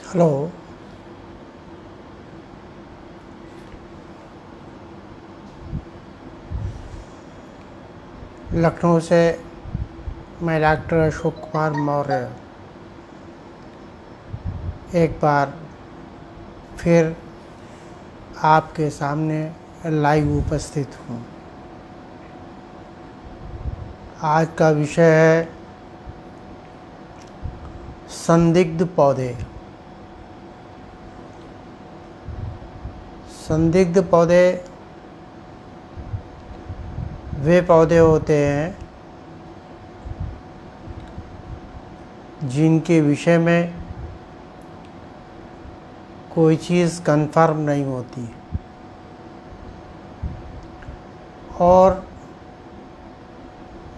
Hello. Lucknow से मैं doctor Ashok Kumar Maurya एक बार फिर आपके सामने लाइव उपस्थित हूँ। आज का विषय है संदिग्ध पौधे। संदिग्ध पौधे वे पौधे होते हैं जिनके विषय में कोई चीज़ कंफर्म नहीं होती और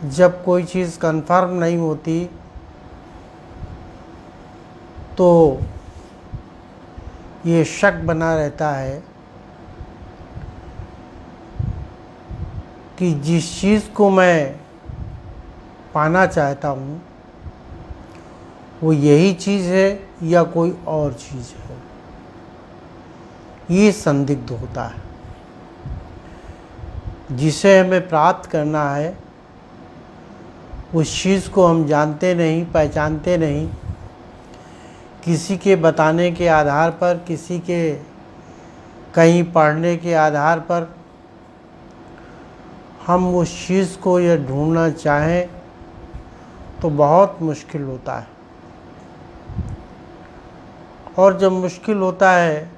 जब कोई चीज़ कंफर्म नहीं होती तो ये शक बना रहता है कि जिस चीज़ को मैं पाना चाहता हूँ वो यही चीज़ है या कोई और चीज़ है। ये संदिग्ध होता है। जिसे हमें प्राप्त करना है उस चीज़ को हम जानते नहीं, पहचानते नहीं। किसी के बताने के आधार पर, किसी के कहीं पढ़ने के आधार पर हम उस चीज़ को यह ढूंढना चाहें तो बहुत मुश्किल होता है। और जब मुश्किल होता है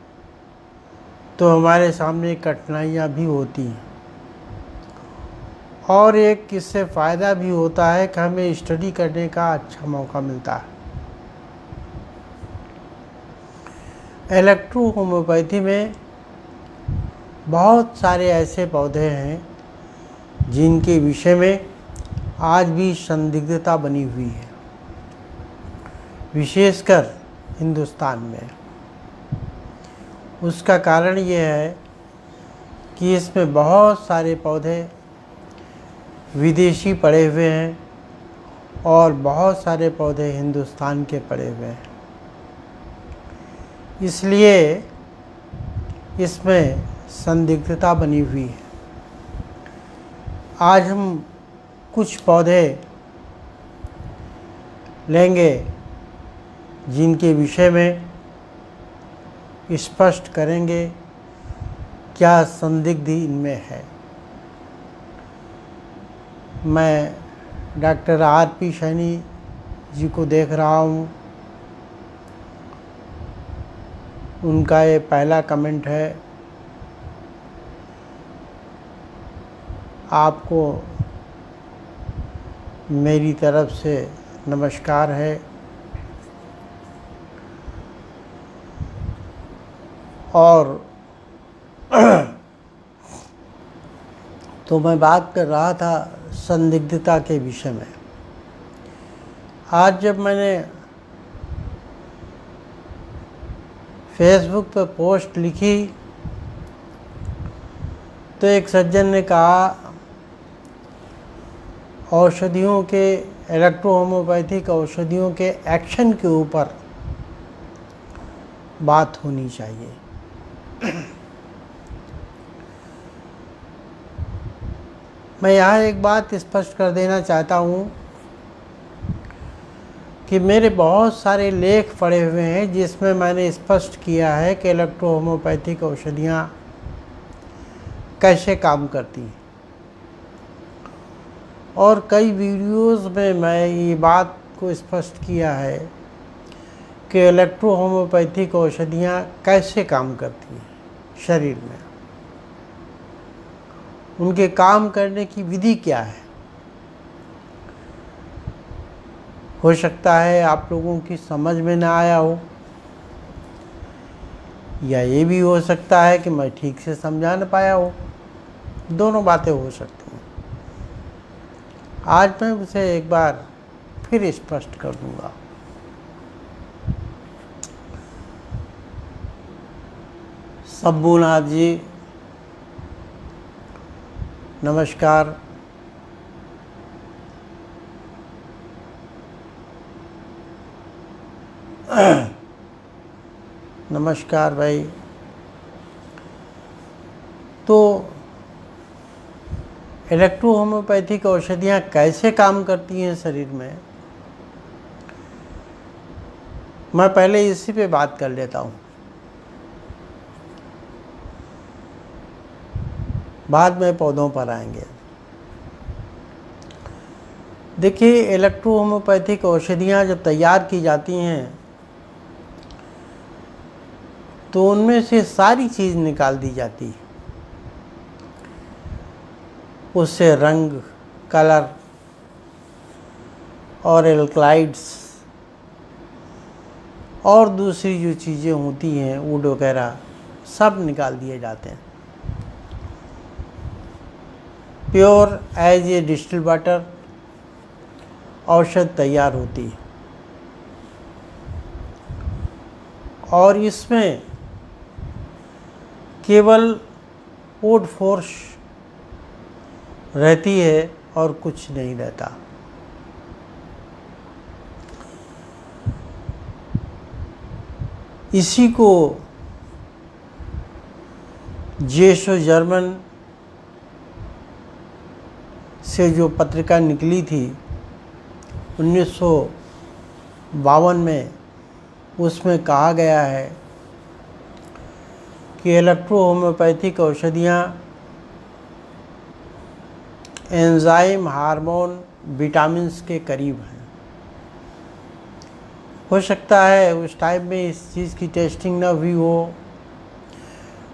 तो हमारे सामने कठिनाइयाँ भी होती हैं। और एक इससे फ़ायदा भी होता है कि हमें स्टडी करने का अच्छा मौका मिलता है। इलेक्ट्रो होम्योपैथी में बहुत सारे ऐसे पौधे हैं जिनके विषय में आज भी संदिग्धता बनी हुई है, विशेषकर हिंदुस्तान में। उसका कारण ये है कि इसमें बहुत सारे पौधे विदेशी पड़े हुए हैं और बहुत सारे पौधे हिंदुस्तान के पड़े हुए हैं। इसलिए इसमें संदिग्धता बनी हुई है। आज हम कुछ पौधे लेंगे जिनके विषय में स्पष्ट करेंगे क्या संदिग्धि इनमें है। मैं डॉक्टर आर.पी. सैनी जी को देख रहा हूँ। उनका ये पहला कमेंट है। आपको मेरी तरफ से नमस्कार है। और तो मैं बात कर रहा था संदिग्धता के विषय में। आज जब मैंने फेसबुक पर पोस्ट लिखी तो एक सज्जन ने कहा औषधियों के, इलेक्ट्रो होम्योपैथिक औषधियों के एक्शन के ऊपर बात होनी चाहिए। मैं यहाँ एक बात स्पष्ट कर देना चाहता हूँ कि मेरे बहुत सारे लेख पढ़े हुए हैं जिसमें मैंने स्पष्ट किया है कि इलेक्ट्रो होम्योपैथिक औषधियाँ कैसे काम करती हैं। और कई वीडियोस में मैं ये बात को स्पष्ट किया है कि इलेक्ट्रो होम्योपैथिक औषधियाँ कैसे काम करती हैं शरीर में, उनके काम करने की विधि क्या है। हो सकता है आप लोगों की समझ में ना आया हो, या ये भी हो सकता है कि मैं ठीक से समझा न पाया हो। दोनों बातें हो सकती हैं। आज मैं उसे एक बार फिर स्पष्ट कर दूंगा। शंभूनाथ जी नमस्कार। नमस्कार भाई। तो इलेक्ट्रो होम्योपैथिक औषधियाँ कैसे काम करती हैं शरीर में, मैं पहले इसी पे बात कर लेता हूँ, बाद में पौधों पर आएंगे। देखिए, इलेक्ट्रो होम्योपैथिक औषधियाँ जब तैयार की जाती हैं तो उनमें से सारी चीज़ निकाल दी जाती है। उससे रंग, कलर और एल्कलाइड्स और दूसरी जो चीज़ें होती हैं, वुड वगैरह, सब निकाल दिए जाते हैं। Pure as a distil water औषध तैयार होती है और इसमें केवल वुड फोर्स रहती है और कुछ नहीं रहता। इसी को जेशो जर्मन से जो पत्रिका निकली थी 1952 में, उसमें कहा गया है कि इलेक्ट्रो होम्योपैथिक औषधियाँ एंजाइम, हार्मोन, विटामिन्स के करीब हैं। हो सकता है उस टाइम में इस चीज़ की टेस्टिंग ना हुई हो,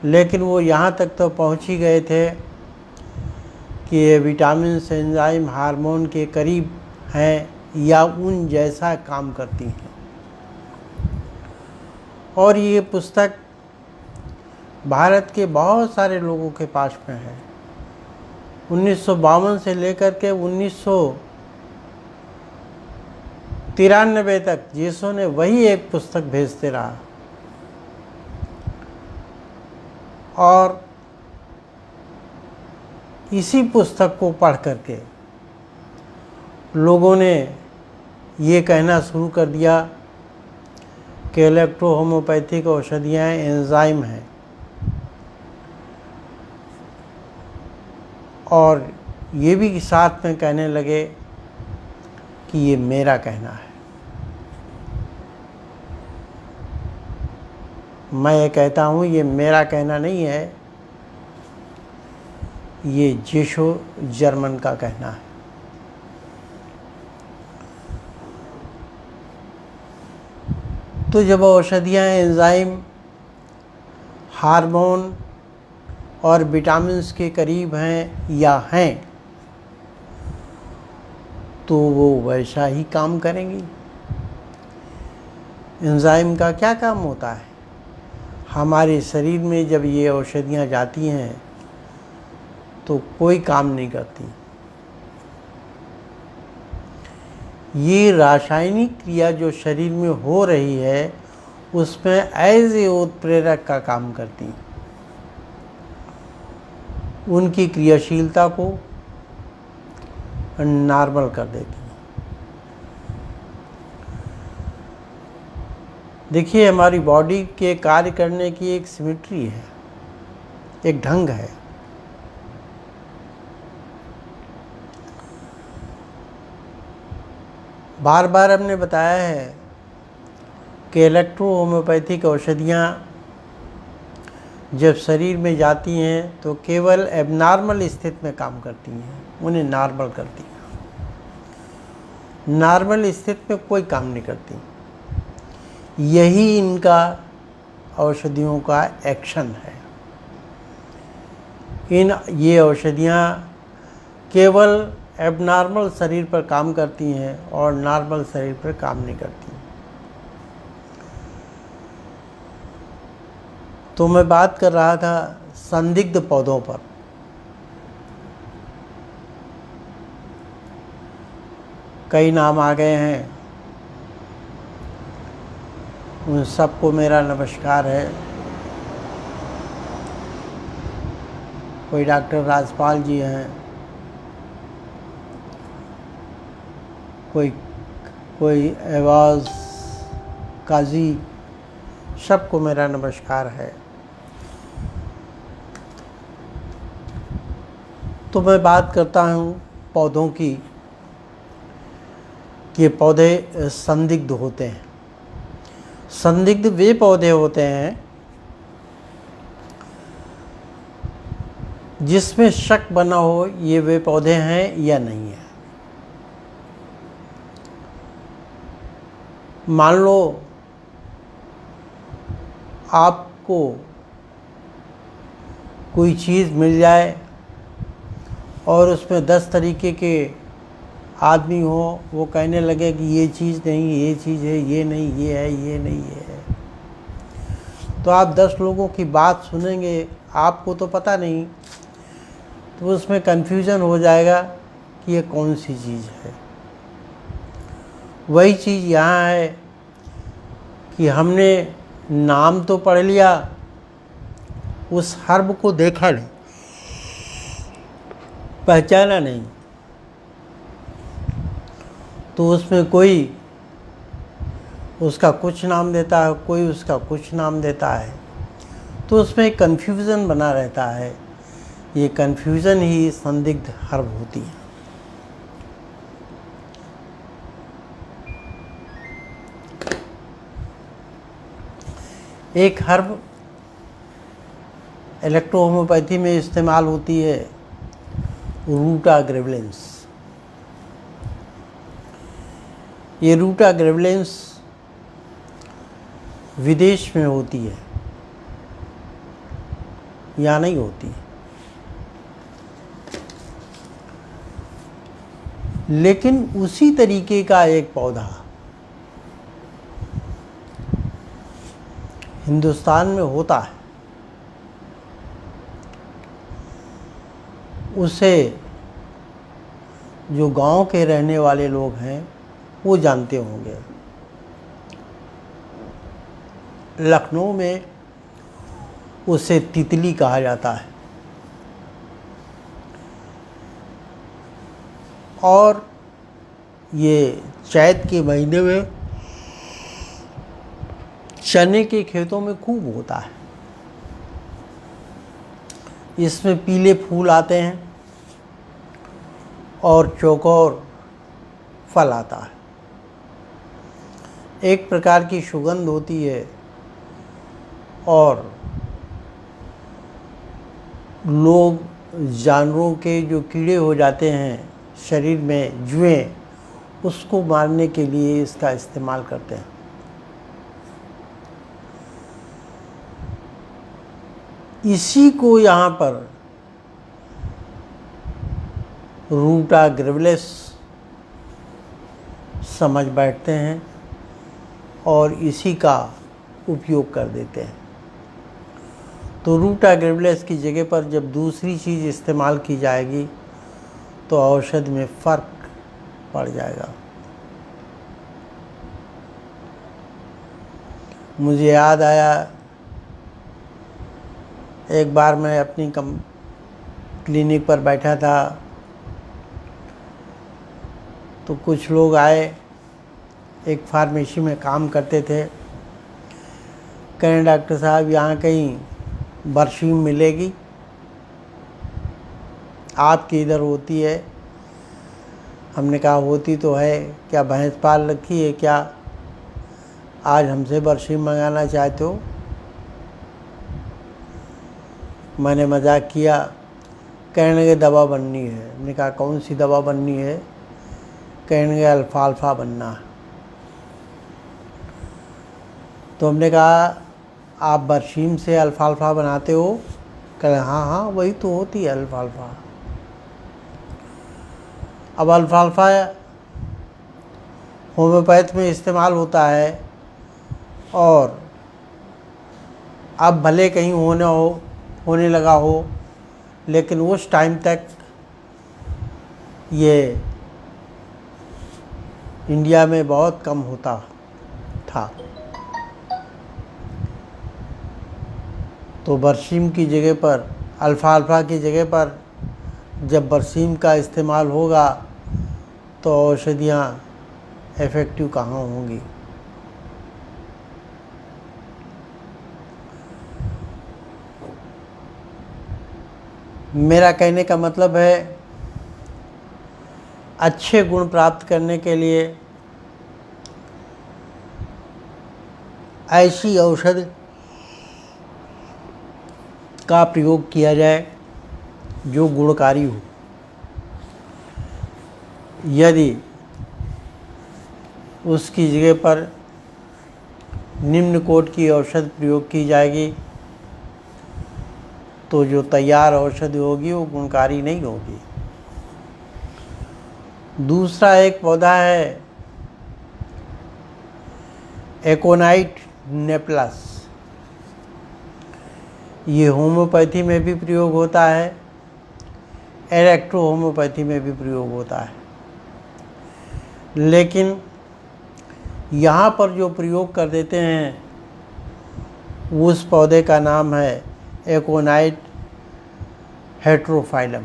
लेकिन वो यहाँ तक तो पहुँच ही गए थे कि ये विटामिन्स, एंजाइम, हार्मोन के करीब हैं या उन जैसा काम करती हैं। और ये पुस्तक भारत के बहुत सारे लोगों के पास में है। 1952 से लेकर के 1993 तक जेसो ने वही एक पुस्तक भेजते रहा और इसी पुस्तक को पढ़ करके लोगों ने ये कहना शुरू कर दिया कि इलेक्ट्रो होम्योपैथिक औषधियाँ एंजाइम हैं और ये भी साथ में कहने लगे कि ये मेरा कहना है। मैं ये कहता हूँ ये मेरा कहना नहीं है, ये जेशो जर्मन का कहना है। तो जब औषधियाँ एंजाइम, हार्मोन और विटामिन्स के करीब हैं या हैं तो वो वैसा ही काम करेंगी। एंजाइम का क्या काम होता है? हमारे शरीर में जब ये औषधियाँ जाती हैं तो कोई काम नहीं करती। ये रासायनिक क्रिया जो शरीर में हो रही है उसमें एज ए उत्प्रेरक का काम करती हैं। उनकी क्रियाशीलता को नॉर्मल कर देती हैं। देखिए, हमारी बॉडी के कार्य करने की एक सिमेट्री है, एक ढंग है। बार बार हमने बताया है कि इलेक्ट्रो होम्योपैथिक औषधियाँ जब शरीर में जाती हैं तो केवल एबनॉर्मल स्थिति में काम करती हैं, उन्हें नॉर्मल करती हैं। नॉर्मल स्थिति में कोई काम नहीं करती। यही इनका औषधियों का एक्शन है। ये औषधियाँ केवल एबनॉर्मल शरीर पर काम करती हैं और नॉर्मल शरीर पर काम नहीं करती। तो मैं बात कर रहा था संदिग्ध पौधों पर। कई नाम आ गए हैं, उन सबको मेरा नमस्कार है। कोई डॉक्टर राजपाल जी हैं, कोई एवाज काजी सबको मेरा नमस्कार है। तो मैं बात करता हूँ पौधों की कि ये पौधे संदिग्ध होते हैं। संदिग्ध वे पौधे होते हैं जिसमें शक बना हो ये वे पौधे हैं या नहीं है। मान लो आपको कोई चीज़ मिल जाए और उसमें 10 तरीके के आदमी हो, वो कहने लगे कि ये चीज़ नहीं, ये चीज़ है, ये नहीं, ये है, ये नहीं, ये है, तो आप 10 लोगों की बात सुनेंगे, आपको तो पता नहीं, तो उसमें कन्फ्यूज़न हो जाएगा कि ये कौन सी चीज़ है। वही चीज़ यहाँ है कि हमने नाम तो पढ़ लिया, उस हर्ब को देखा नहीं, पहचाना नहीं, तो उसमें कोई उसका कुछ नाम देता है, कोई उसका कुछ नाम देता है, तो उसमें एक कन्फ्यूज़न बना रहता है। ये कन्फ्यूज़न ही संदिग्ध हर्ब होती है। एक हर्ब इलेक्ट्रोहोम्योपैथी में इस्तेमाल होती है, रूटा ग्रेविलेंस। ये रूटा ग्रेविलेंस विदेश में होती है, यहाँ नहीं होती। लेकिन उसी तरीके का एक पौधा हिंदुस्तान में होता है, उसे जो गांव के रहने वाले लोग हैं वो जानते होंगे। लखनऊ में उसे तितली कहा जाता है, और ये चैत के महीने में चने के खेतों में खूब होता है। इसमें पीले फूल आते हैं और चौकोर फल आता है। एक प्रकार की सुगंध होती है, और लोग जानवरों के जो कीड़े हो जाते हैं शरीर में, जुएं, उसको मारने के लिए इसका इस्तेमाल करते हैं। इसी को यहाँ पर रूटा ग्रेविलेंस समझ बैठते हैं और इसी का उपयोग कर देते हैं। तो रूटा ग्रेविलेंस की जगह पर जब दूसरी चीज़ इस्तेमाल की जाएगी तो औषधि में फ़र्क पड़ जाएगा। मुझे याद आया, एक बार मैं अपनी क्लिनिक पर बैठा था, तो कुछ लोग आए, एक फार्मेसी में काम करते थे, कहें डॉक्टर साहब यहाँ कहीं बरसीम मिलेगी, आपकी इधर होती है। हमने कहा होती तो है, क्या भैंस पाल रखी है क्या, आज हमसे बरसीम मंगाना चाहते हो? मैंने मजाक किया, कहने लगे दवा बननी है। हमने कहा कौन सी दवा बननी है? कहने लगे अल्फाल्फा बनना है। तो हमने कहा आप बरसीम से अल्फाल्फा बनाते हो? कहे हाँ हाँ वही तो होती है अल्फाल्फा। अब अल्फाल्फा होम्योपैथ में इस्तेमाल होता है, और अब भले कहीं होने लगा हो, लेकिन उस टाइम तक ये इंडिया में बहुत कम होता था। तो बरसीम की जगह पर, अल्फाल्फा की जगह पर जब बरसीम का इस्तेमाल होगा तो औषधियाँ इफ़ेक्टिव कहाँ होंगी। मेरा कहने का मतलब है अच्छे गुण प्राप्त करने के लिए ऐसी औषधि का प्रयोग किया जाए जो गुणकारी हो। यदि उसकी जगह पर निम्न कोटि की औषध प्रयोग की जाएगी तो जो तैयार औषधि होगी वो गुणकारी नहीं होगी। दूसरा एक पौधा है एकोनाइट नेप्लस। ये होम्योपैथी में भी प्रयोग होता है, इलेक्ट्रो होम्योपैथी में भी प्रयोग होता है, लेकिन यहाँ पर जो प्रयोग कर देते हैं उस पौधे का नाम है एकोनाइट हेटेरोफाइलम।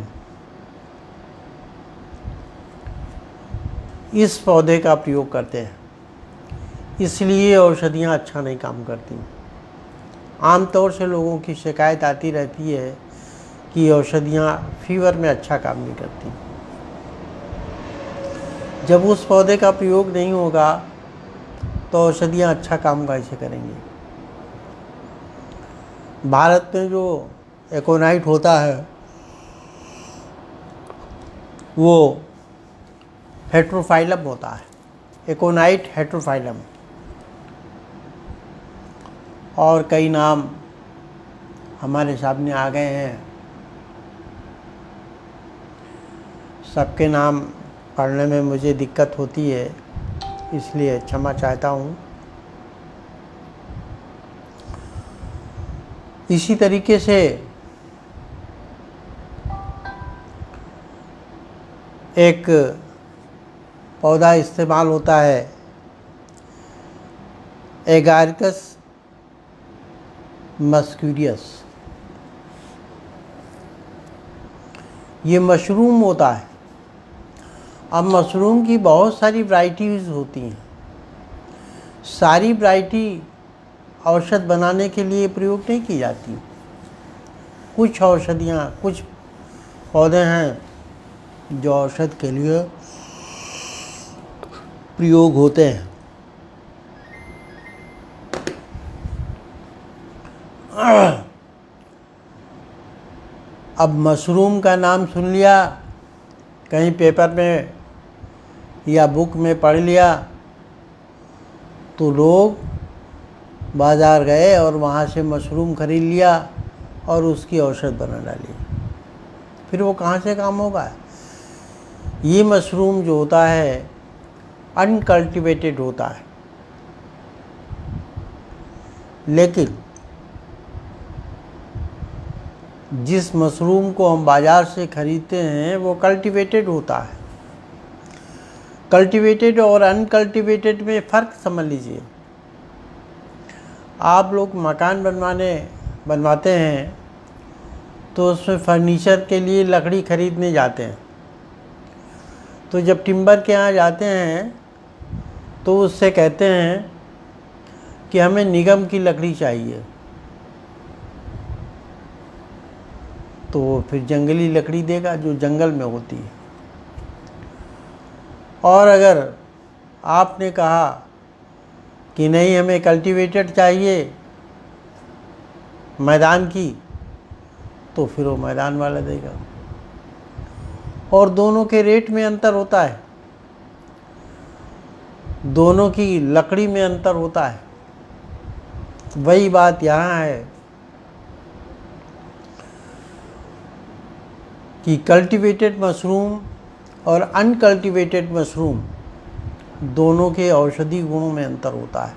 इस पौधे का प्रयोग करते हैं, इसलिए औषधियाँ अच्छा नहीं काम करती। आमतौर से लोगों की शिकायत आती रहती है कि औषधियाँ फीवर में अच्छा काम नहीं करती। जब उस पौधे का प्रयोग नहीं होगा तो औषधियाँ अच्छा काम कैसे करेंगी। भारत में जो एकोनाइट होता है वो हेटेरोफाइलम होता है, एकोनाइट हेटेरोफाइलम। और कई नाम हमारे सामने आ गए हैं, सबके नाम पढ़ने में मुझे दिक्कत होती है, इसलिए क्षमा चाहता हूँ। इसी तरीके से एक पौधा इस्तेमाल होता है एगारिकस मस्क्यूरियस। ये मशरूम होता है। अब मशरूम की बहुत सारी वैराइटीज़ होती हैं। सारी वैराइटी औषध बनाने के लिए प्रयोग नहीं की जाती। कुछ औषधियाँ, कुछ पौधे हैं जो औषध के लिए प्रयोग होते हैं। अब मशरूम का नाम सुन लिया, कहीं पेपर में या बुक में पढ़ लिया तो लोग बाज़ार गए और वहाँ से मशरूम खरीद लिया और उसकी औषध बना डाली। फिर वो कहाँ से काम होगा। ये मशरूम जो होता है अनकल्टिवेटेड होता है, लेकिन जिस मशरूम को हम बाज़ार से ख़रीदते हैं वो कल्टिवेटेड होता है। कल्टिवेटेड और अनकल्टिवेटेड में फ़र्क समझ लीजिए। आप लोग मकान बनवाते हैं तो उसमें फर्नीचर के लिए लकड़ी ख़रीदने जाते हैं, तो जब टिम्बर के यहाँ जाते हैं तो उससे कहते हैं कि हमें निगम की लकड़ी चाहिए, तो वो फिर जंगली लकड़ी देगा जो जंगल में होती है। और अगर आपने कहा कि नहीं हमें कल्टीवेटेड चाहिए मैदान की, तो फिर वो मैदान वाला देगा। और दोनों के रेट में अंतर होता है, दोनों की लकड़ी में अंतर होता है। वही बात यहाँ है कि कल्टीवेटेड मशरूम और अनकल्टीवेटेड मशरूम दोनों के औषधि गुणों में अंतर होता है।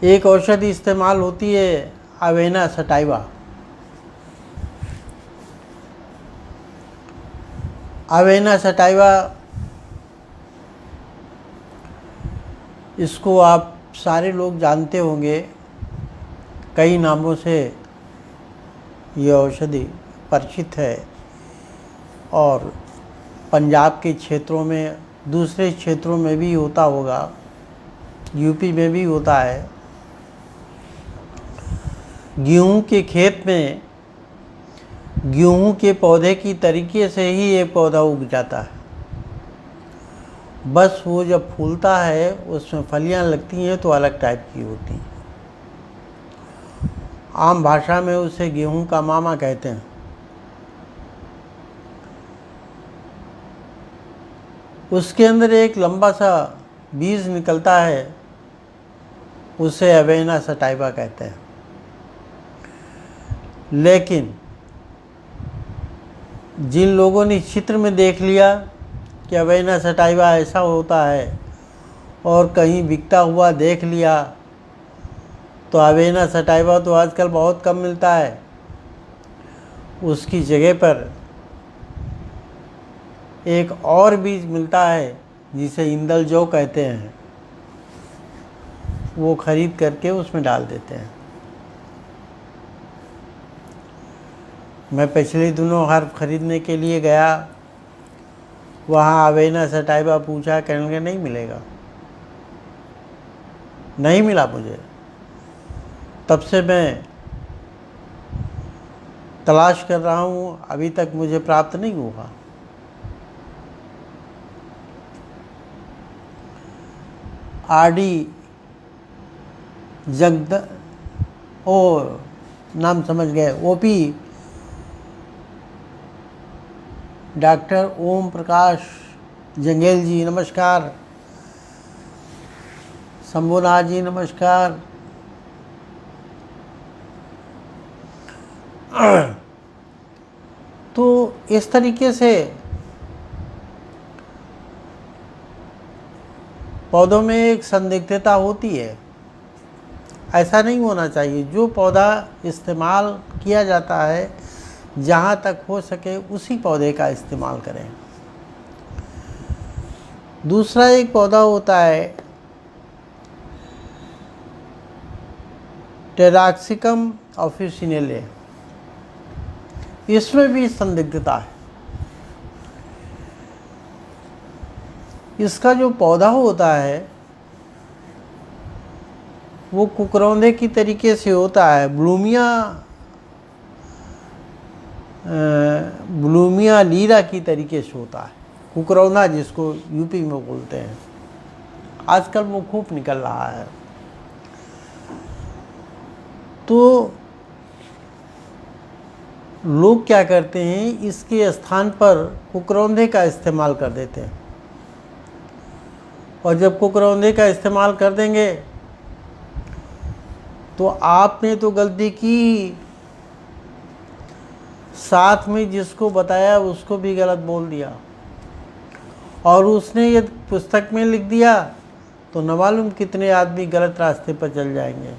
एक औषधि इस्तेमाल होती है अवेना सटाइवा। अवेना सटाइवा, इसको आप सारे लोग जानते होंगे, कई नामों से ये औषधि परिचित है। और पंजाब के क्षेत्रों में, दूसरे क्षेत्रों में भी होता होगा, यूपी में भी होता है। गेहूं के खेत में गेहूं के पौधे की तरीके से ही ये पौधा उग जाता है। बस वो जब फूलता है उसमें फलियां लगती हैं तो अलग टाइप की होती हैं। आम भाषा में उसे गेहूं का मामा कहते हैं। उसके अंदर एक लंबा सा बीज निकलता है, उसे अवेना सटाइवा कहते हैं। लेकिन जिन लोगों ने चित्र में देख लिया कि अवेना सटाइवा ऐसा होता है और कहीं बिकता हुआ देख लिया, तो अवेना सटाइवा तो आजकल बहुत कम मिलता है। उसकी जगह पर एक और बीज मिलता है जिसे इंदल जौ कहते हैं, वो खरीद करके उसमें डाल देते हैं। मैं पिछले दिनों हर्ब खरीदने के लिए गया, वहाँ अवेना सटाइवा पूछा, कहने लगे नहीं मिलेगा, नहीं मिला मुझे। तब से मैं तलाश कर रहा हूँ, अभी तक मुझे प्राप्त नहीं हुआ। आरडी नाम समझ गए, ओपी डॉक्टर ओम प्रकाश जंगेल जी नमस्कार, शंभुनाथ जी नमस्कार। तो इस तरीके से पौधों में एक संदिग्धता होती है। ऐसा नहीं होना चाहिए। जो पौधा इस्तेमाल किया जाता है, जहाँ तक हो सके उसी पौधे का इस्तेमाल करें। दूसरा एक पौधा होता है टेराक्सिकम ऑफिसिनेले, इसमें भी संदिग्धता है। इसका जो पौधा होता है वो कुकरौंधे की तरीके से होता है, ब्लूमिया लीरा की तरीके से होता है। कुकरौंधा जिसको यूपी में बोलते हैं, आजकल वो खूब निकल रहा है। तो लोग क्या करते हैं, इसके स्थान पर कुकरौंधे का इस्तेमाल कर देते हैं। और जब कुकरौंधे का इस्तेमाल कर देंगे तो आपने तो गलती की, साथ में जिसको बताया उसको भी गलत बोल दिया, और उसने ये पुस्तक में लिख दिया तो न मालूम कितने आदमी गलत रास्ते पर चल जाएंगे।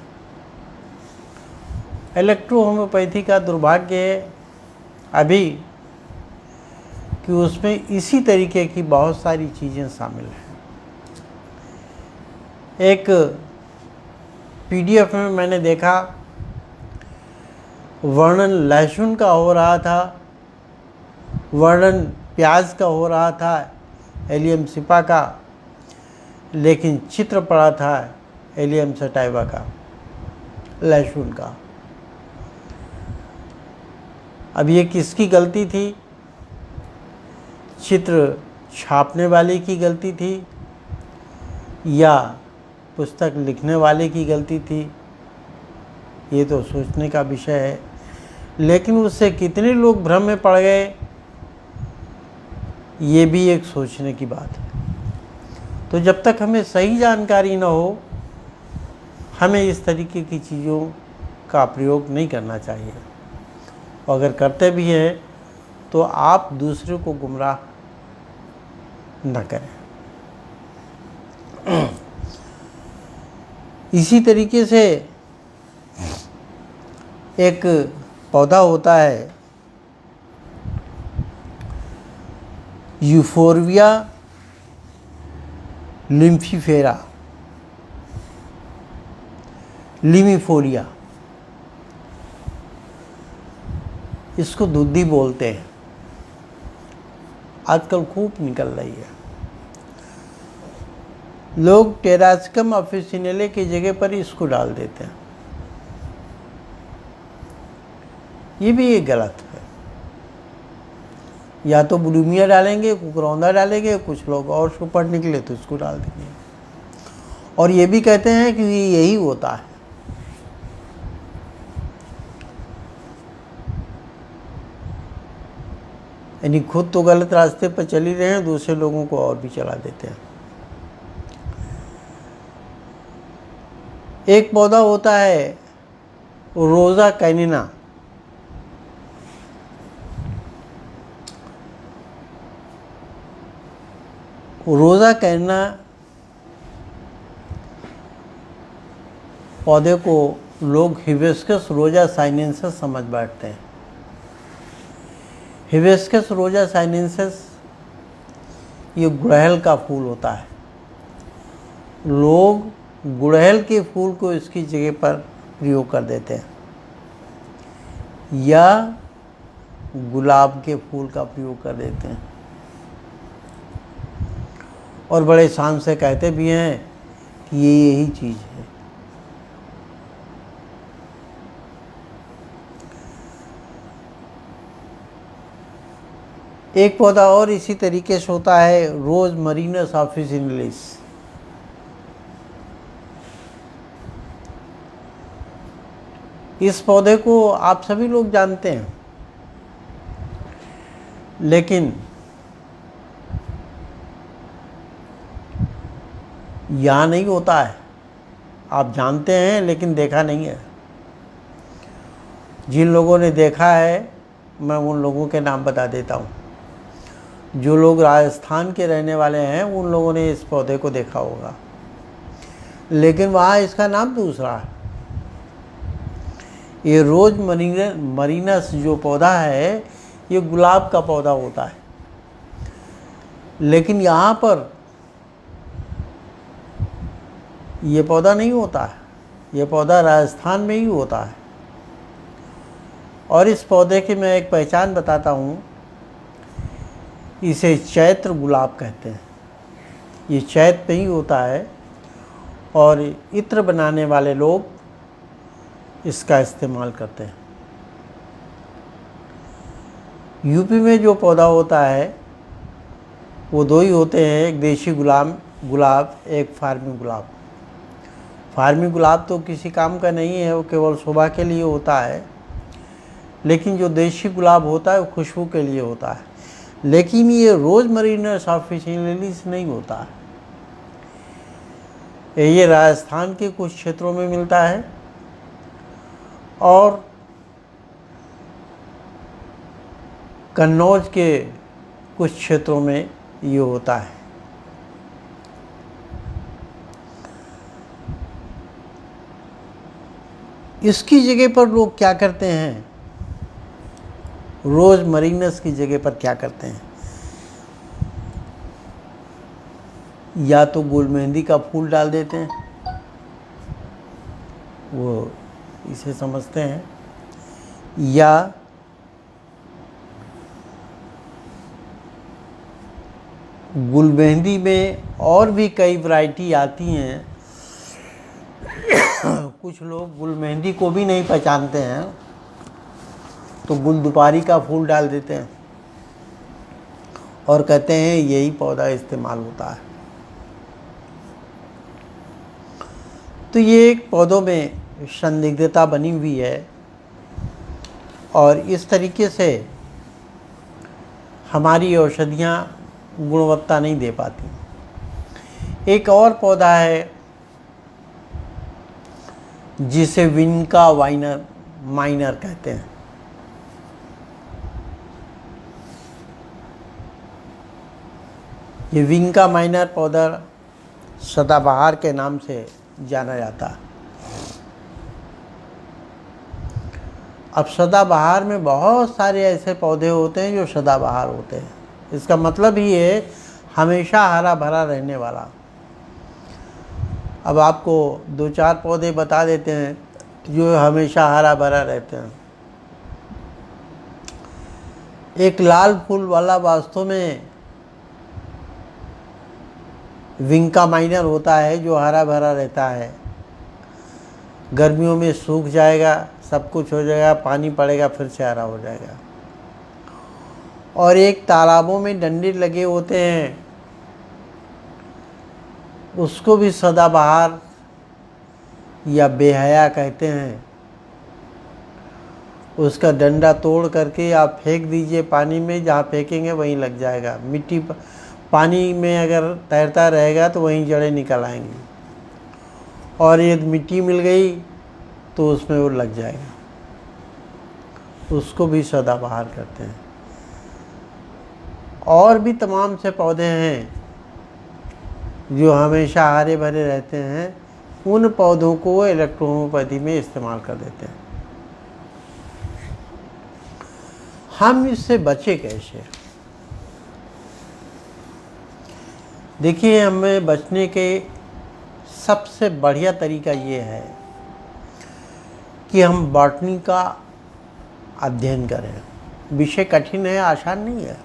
इलेक्ट्रो होम्योपैथी का दुर्भाग्य है अभी कि उसमें इसी तरीके की बहुत सारी चीज़ें शामिल हैं। एक पीडीएफ में मैंने देखा, वर्णन लहसुन का हो रहा था, वर्णन प्याज का हो रहा था, एलियम सिपा का, लेकिन चित्र पड़ा था एलियम सटाइवा का, लहसुन का। अब ये किसकी गलती थी? चित्र छापने वाले की गलती थी या पुस्तक लिखने वाले की गलती थी? ये तो सोचने का विषय है। लेकिन उससे कितने लोग भ्रम में पड़ गए, ये भी एक सोचने की बात है। तो जब तक हमें सही जानकारी न हो, हमें इस तरीके की चीज़ों का प्रयोग नहीं करना चाहिए। और अगर करते भी हैं तो आप दूसरे को गुमराह न करें। इसी तरीके से एक पौधा होता है यूफोर्बिया लिम्फिफेरा, लिमिफोलिया, इसको दुद्धि बोलते हैं, आजकल खूब निकल रही है। लोग टेरास्कम ऑफिसिनेले की जगह पर इसको डाल देते हैं। ये भी एक गलत है। या तो बुलिमिया डालेंगे, कुकरौंदा डालेंगे, कुछ लोग और सुपर निकले तो इसको डाल देंगे, और ये भी कहते हैं कि यही होता है। यानी खुद तो गलत रास्ते पर चल ही रहे हैं, दूसरे लोगों को और भी चला देते हैं। एक पौधा होता है रोज़ा कैनिना। रोज़ा कैनिना पौधे को लोग हिबिस्कस रोज़ा साइनेंसिस समझ बैठते हैं। हिबिस्कस रोज़ा साइनेंसिस ये गुड़हल का फूल होता है। लोग गुड़हल के फूल को इसकी जगह पर प्रयोग कर देते हैं, या गुलाब के फूल का प्रयोग कर देते हैं, और बड़े शान से कहते भी हैं कि ये यही चीज़ है। एक पौधा और इसी तरीके से होता है रोज मरीनस ऑफिसिनलिस। इस पौधे को आप सभी लोग जानते हैं, लेकिन यहाँ नहीं होता है। आप जानते हैं लेकिन देखा नहीं है। जिन लोगों ने देखा है मैं उन लोगों के नाम बता देता हूँ। जो लोग राजस्थान के रहने वाले हैं उन लोगों ने इस पौधे को देखा होगा, लेकिन वहाँ इसका नाम दूसरा है। ये रोज मरीनस जो पौधा है ये गुलाब का पौधा होता है, लेकिन यहाँ पर ये पौधा नहीं होता है। ये पौधा राजस्थान में ही होता है। और इस पौधे की मैं एक पहचान बताता हूँ। इसे चैत्र गुलाब कहते हैं। ये चैत्र में ही होता है, और इत्र बनाने वाले लोग इसका इस्तेमाल करते हैं। यूपी में जो पौधा होता है वो दो ही होते हैं, एक देशी गुलाब, एक फार्मी गुलाब। फार्मी गुलाब तो किसी काम का नहीं है, वो केवल शोभा के लिए होता है। लेकिन जो देशी गुलाब होता है वो खुशबू के लिए होता है। लेकिन ये रोज मरीनस ऑफिसिनलिस नहीं होता है। ये राजस्थान के कुछ क्षेत्रों में मिलता है और कन्नौज के कुछ क्षेत्रों में ये होता है। इसकी जगह पर लोग क्या करते हैं, रोज मरीनस की जगह पर क्या करते हैं, या तो गुल मेहंदी का फूल डाल देते हैं, वो इसे समझते हैं, या गुल मेहंदी में और भी कई वैरायटी आती हैं। कुछ लोग गुल मेहंदी को भी नहीं पहचानते हैं तो गुलदुपारी का फूल डाल देते हैं और कहते हैं यही पौधा इस्तेमाल होता है। तो ये एक पौधों में संदिग्धता बनी हुई है, और इस तरीके से हमारी औषधियाँ गुणवत्ता नहीं दे पाती। एक और पौधा है जिसे विनका माइनर कहते हैं। ये विनका माइनर पौधा सदाबहार के नाम से जाना जाता है। अब सदाबहार में बहुत सारे ऐसे पौधे होते हैं जो सदाबहार होते हैं। इसका मतलब ही है हमेशा हरा भरा रहने वाला। अब आपको दो चार पौधे बता देते हैं जो हमेशा हरा भरा रहते हैं। एक लाल फूल वाला वास्तव में विनका माइनर होता है जो हरा भरा रहता है। गर्मियों में सूख जाएगा, सब कुछ हो जाएगा, पानी पड़ेगा फिर से हरा हो जाएगा। और एक तालाबों में डंडे लगे होते हैं, उसको भी सदाबहार या बेहया कहते हैं। उसका डंडा तोड़ करके आप फेंक दीजिए पानी में, जहाँ फेंकेंगे वहीं लग जाएगा। मिट्टी पानी में अगर तैरता रहेगा तो वहीं जड़ें निकल आएंगी, और यदि मिट्टी मिल गई तो उसमें वो लग जाएगा। उसको भी सदाबहार करते हैं। और भी तमाम से पौधे हैं जो हमेशा हरे भरे रहते हैं, उन पौधों को वो इलेक्ट्रोहोम्योपैथी में इस्तेमाल कर देते हैं। हम इससे बचे कैसे? देखिए, हमें बचने के सबसे बढ़िया तरीका ये है कि हम बॉटनी का अध्ययन करें। विषय कठिन है, आसान नहीं है।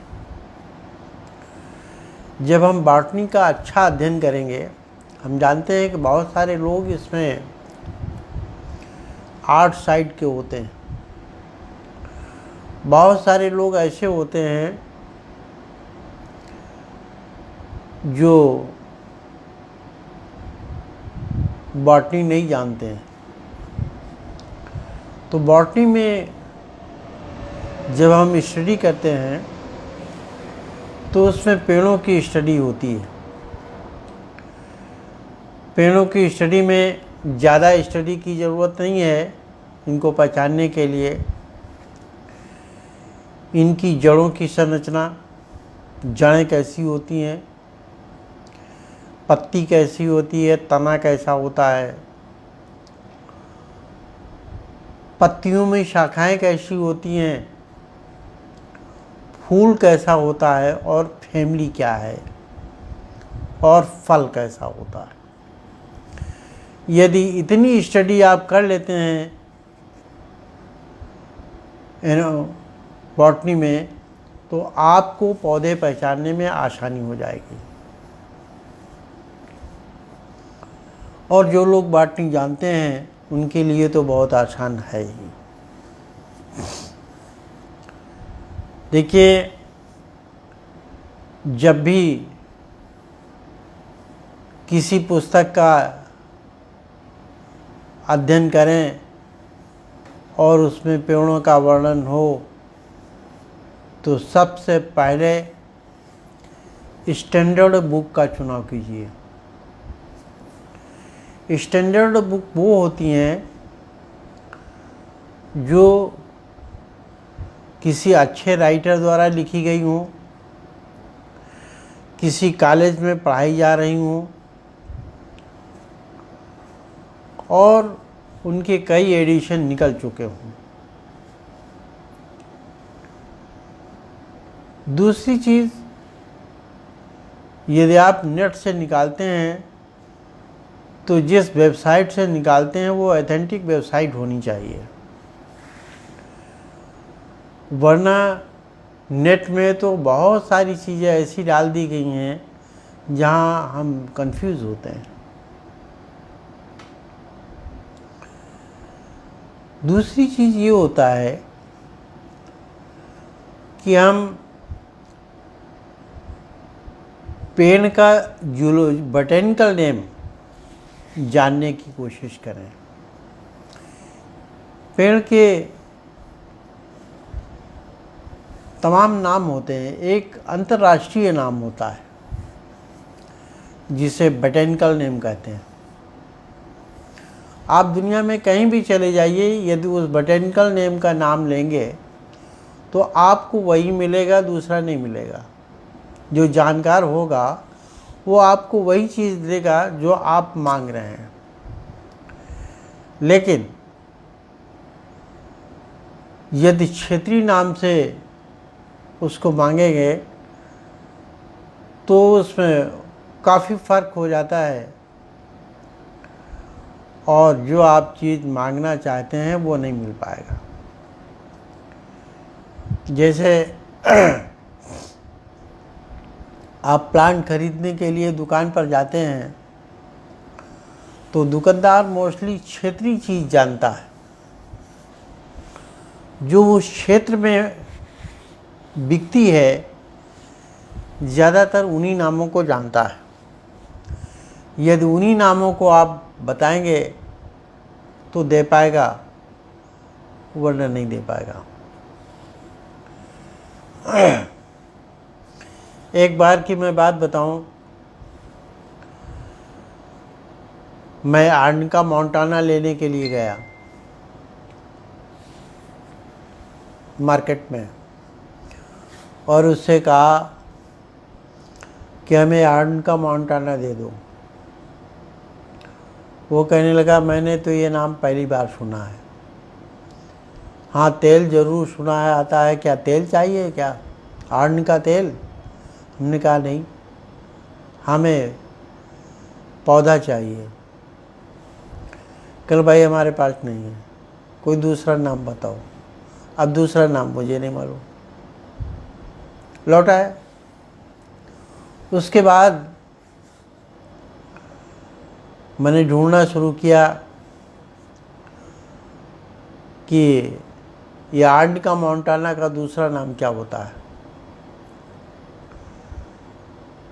जब हम बॉटनी का अच्छा अध्ययन करेंगे, हम जानते हैं कि बहुत सारे लोग इसमें आर्ट साइड के होते हैं। बहुत सारे लोग ऐसे होते हैं जो बॉटनी नहीं जानते हैं। तो बॉटनी में जब हम स्टडी करते हैं तो उसमें पेड़ों की स्टडी होती है। पेड़ों की स्टडी में ज़्यादा स्टडी की ज़रूरत नहीं है इनको पहचानने के लिए। इनकी जड़ों की संरचना, जड़ें कैसी होती हैं, पत्ती कैसी होती है, तना कैसा होता है, पत्तियों में शाखाएं कैसी होती हैं, फूल कैसा होता है, और फैमिली क्या है, और फल कैसा होता है। यदि इतनी स्टडी आप कर लेते हैं बॉटनी में, तो आपको पौधे पहचानने में आसानी हो जाएगी। और जो लोग बॉटनी जानते हैं उनके लिए तो बहुत आसान है ही। देखिए, जब भी किसी पुस्तक का अध्ययन करें और उसमें पेड़ों का वर्णन हो, तो सबसे पहले स्टैंडर्ड बुक का चुनाव कीजिए। स्टैंडर्ड बुक वो होती हैं जो किसी अच्छे राइटर द्वारा लिखी गई हों, किसी कॉलेज में पढ़ाई जा रही हों, और उनके कई एडिशन निकल चुके हों। दूसरी चीज़, यदि आप नेट से निकालते हैं तो जिस वेबसाइट से निकालते हैं वो ऑथेंटिक वेबसाइट होनी चाहिए। वरना नेट में तो बहुत सारी चीज़ें ऐसी डाल दी गई हैं जहां हम कंफ्यूज होते हैं। दूसरी चीज़ ये होता है कि हम पेड़ का बॉटेनिकल नेम जानने की कोशिश करें। पेड़ के तमाम नाम होते हैं। एक अंतर्राष्ट्रीय नाम होता है जिसे बॉटेनिकल नेम कहते हैं। आप दुनिया में कहीं भी चले जाइए, यदि उस बॉटेनिकल नेम का नाम लेंगे तो आपको वही मिलेगा, दूसरा नहीं मिलेगा। जो जानकार होगा वो आपको वही चीज़ देगा जो आप मांग रहे हैं। लेकिन यदि क्षेत्रीय नाम से उसको मांगेंगे तो उसमें काफ़ी फ़र्क हो जाता है, और जो आप चीज़ मांगना चाहते हैं वो नहीं मिल पाएगा। जैसे आप प्लांट खरीदने के लिए दुकान पर जाते हैं तो दुकानदार मोस्टली क्षेत्रीय चीज़ जानता है, जो उस क्षेत्र में बिकती है ज़्यादातर उन्हीं नामों को जानता है। यदि उन्हीं नामों को आप बताएंगे तो दे पाएगा, वरना नहीं दे पाएगा। एक बार की मैं बात बताऊं, मैं आर्निका मोंटाना लेने के लिए गया मार्केट में और उससे कहा कि हमें आर्निका मोंटाना दे दो। वो कहने लगा मैंने तो ये नाम पहली बार सुना है। हाँ, तेल ज़रूर सुना है, आता है। क्या तेल चाहिए क्या? आर्निका तेल? हमने कहा नहीं, हमें पौधा चाहिए। कल भाई हमारे पास नहीं है, कोई दूसरा नाम बताओ। अब दूसरा नाम मुझे नहीं मालूम। लौटाया। उसके बाद मैंने ढूंढना शुरू किया कि ये आर्निका मोंटाना का दूसरा नाम क्या होता है।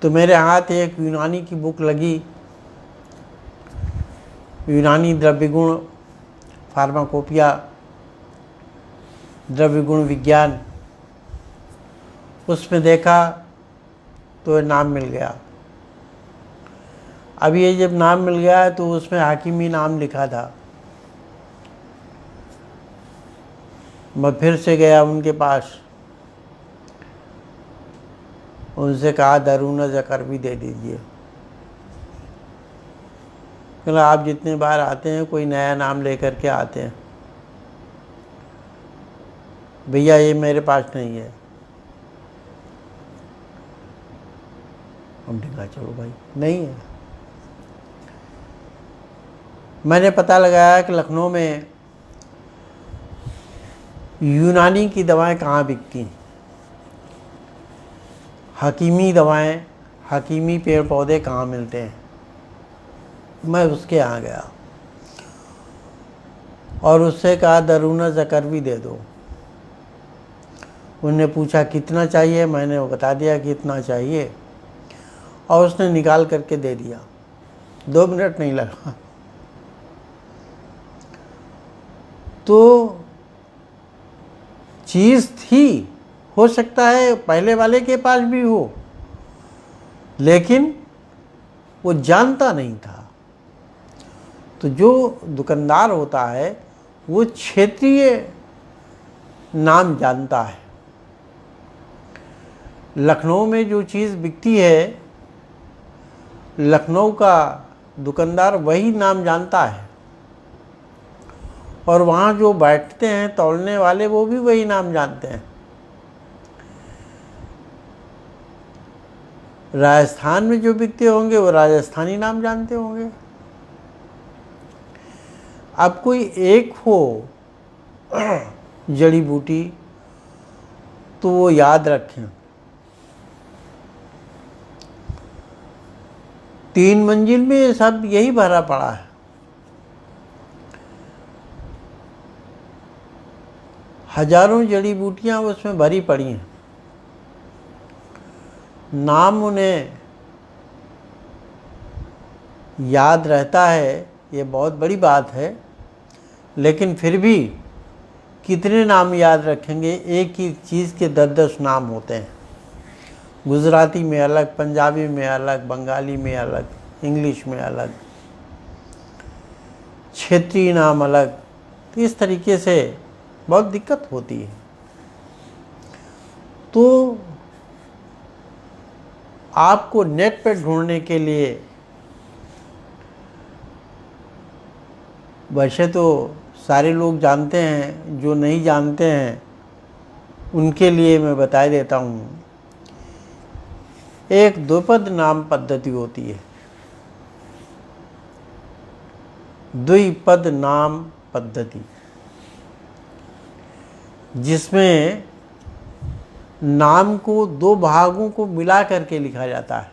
तो मेरे हाथ एक यूनानी की बुक लगी, यूनानी द्रव्यगुण फार्माकोपिया, द्रव्यगुण विज्ञान। उसमें देखा तो ये नाम मिल गया। अब ये जब नाम मिल गया तो उसमें हाकिमी नाम लिखा था। मैं फिर से गया उनके पास, उनसे कहा दरूना ज़कर भी दे दीजिए। कहला आप जितने बार आते हैं कोई नया नाम लेकर के आते हैं, भैया ये मेरे पास नहीं है। हमने कहा चलो भाई नहीं है। मैंने पता लगाया कि लखनऊ में यूनानी की दवाएं कहाँ बिकती हैं, हकीमी दवाएं, हकीमी पेड़ पौधे कहाँ मिलते हैं। मैं उसके यहाँ गया और उससे कहा दरूना ज़कर भी दे दो। उन्होंने पूछा कितना चाहिए, मैंने वो बता दिया कि इतना चाहिए और उसने निकाल करके दे दिया। 2 मिनट नहीं लगा। तो चीज़ थी, हो सकता है पहले वाले के पास भी हो, लेकिन वो जानता नहीं था। तो जो दुकानदार होता है वो क्षेत्रीय नाम जानता है। लखनऊ में जो चीज़ बिकती है, लखनऊ का दुकानदार वही नाम जानता है और वहाँ जो बैठते हैं तौलने वाले वो भी वही नाम जानते हैं। राजस्थान में जो बिकते होंगे वो राजस्थानी नाम जानते होंगे। अब कोई एक हो जड़ी बूटी तो वो याद रखें। 3 मंजिल में ये सब यही भरा पड़ा है। हजारों जड़ी बूटियां उसमें भरी पड़ी हैं। नाम उन्हें याद रहता है, ये बहुत बड़ी बात है, लेकिन फिर भी कितने नाम याद रखेंगे। एक ही चीज़ के 10-10 नाम होते हैं। गुजराती में अलग, पंजाबी में अलग, बंगाली में अलग, इंग्लिश में अलग, क्षेत्रीय नाम अलग। तो इस तरीके से बहुत दिक्कत होती है। तो आपको नेट पे ढूंढने के लिए, वैसे तो सारे लोग जानते हैं, जो नहीं जानते हैं उनके लिए मैं बता देता हूँ। एक द्विपद नाम पद्धति होती है, द्विपद नाम पद्धति, जिसमें नाम को 2 भागों को मिला करके लिखा जाता है।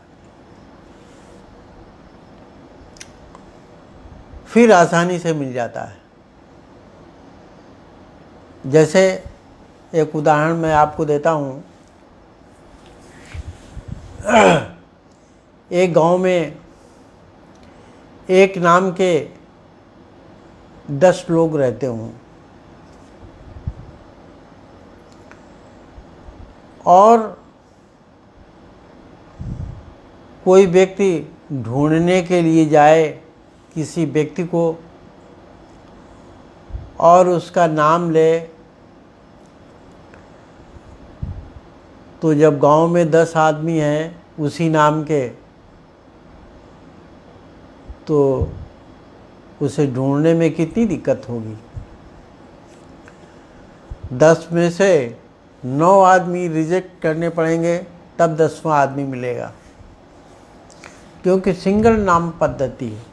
फिर आसानी से मिल जाता है। जैसे एक उदाहरण मैं आपको देता हूँ। एक गांव में एक नाम के 10 लोग रहते हों और कोई व्यक्ति ढूंढने के लिए जाए किसी व्यक्ति को और उसका नाम ले, तो जब गांव में 10 आदमी हैं उसी नाम के, तो उसे ढूंढने में कितनी दिक्कत होगी। 10 में से 9 आदमी रिजेक्ट करने पड़ेंगे, तब 10वां आदमी मिलेगा, क्योंकि सिंगल नाम पद्धति है।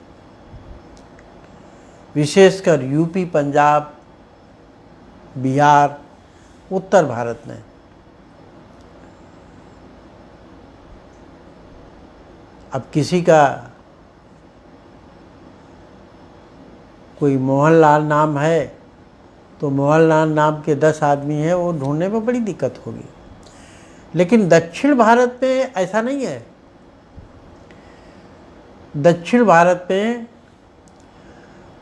विशेषकर यूपी, पंजाब, बिहार, उत्तर भारत में। अब किसी का कोई मोहनलाल नाम है तो मोहनलाल नाम के 10 आदमी हैं, वो ढूंढने में बड़ी दिक्कत होगी। लेकिन दक्षिण भारत में ऐसा नहीं है। दक्षिण भारत में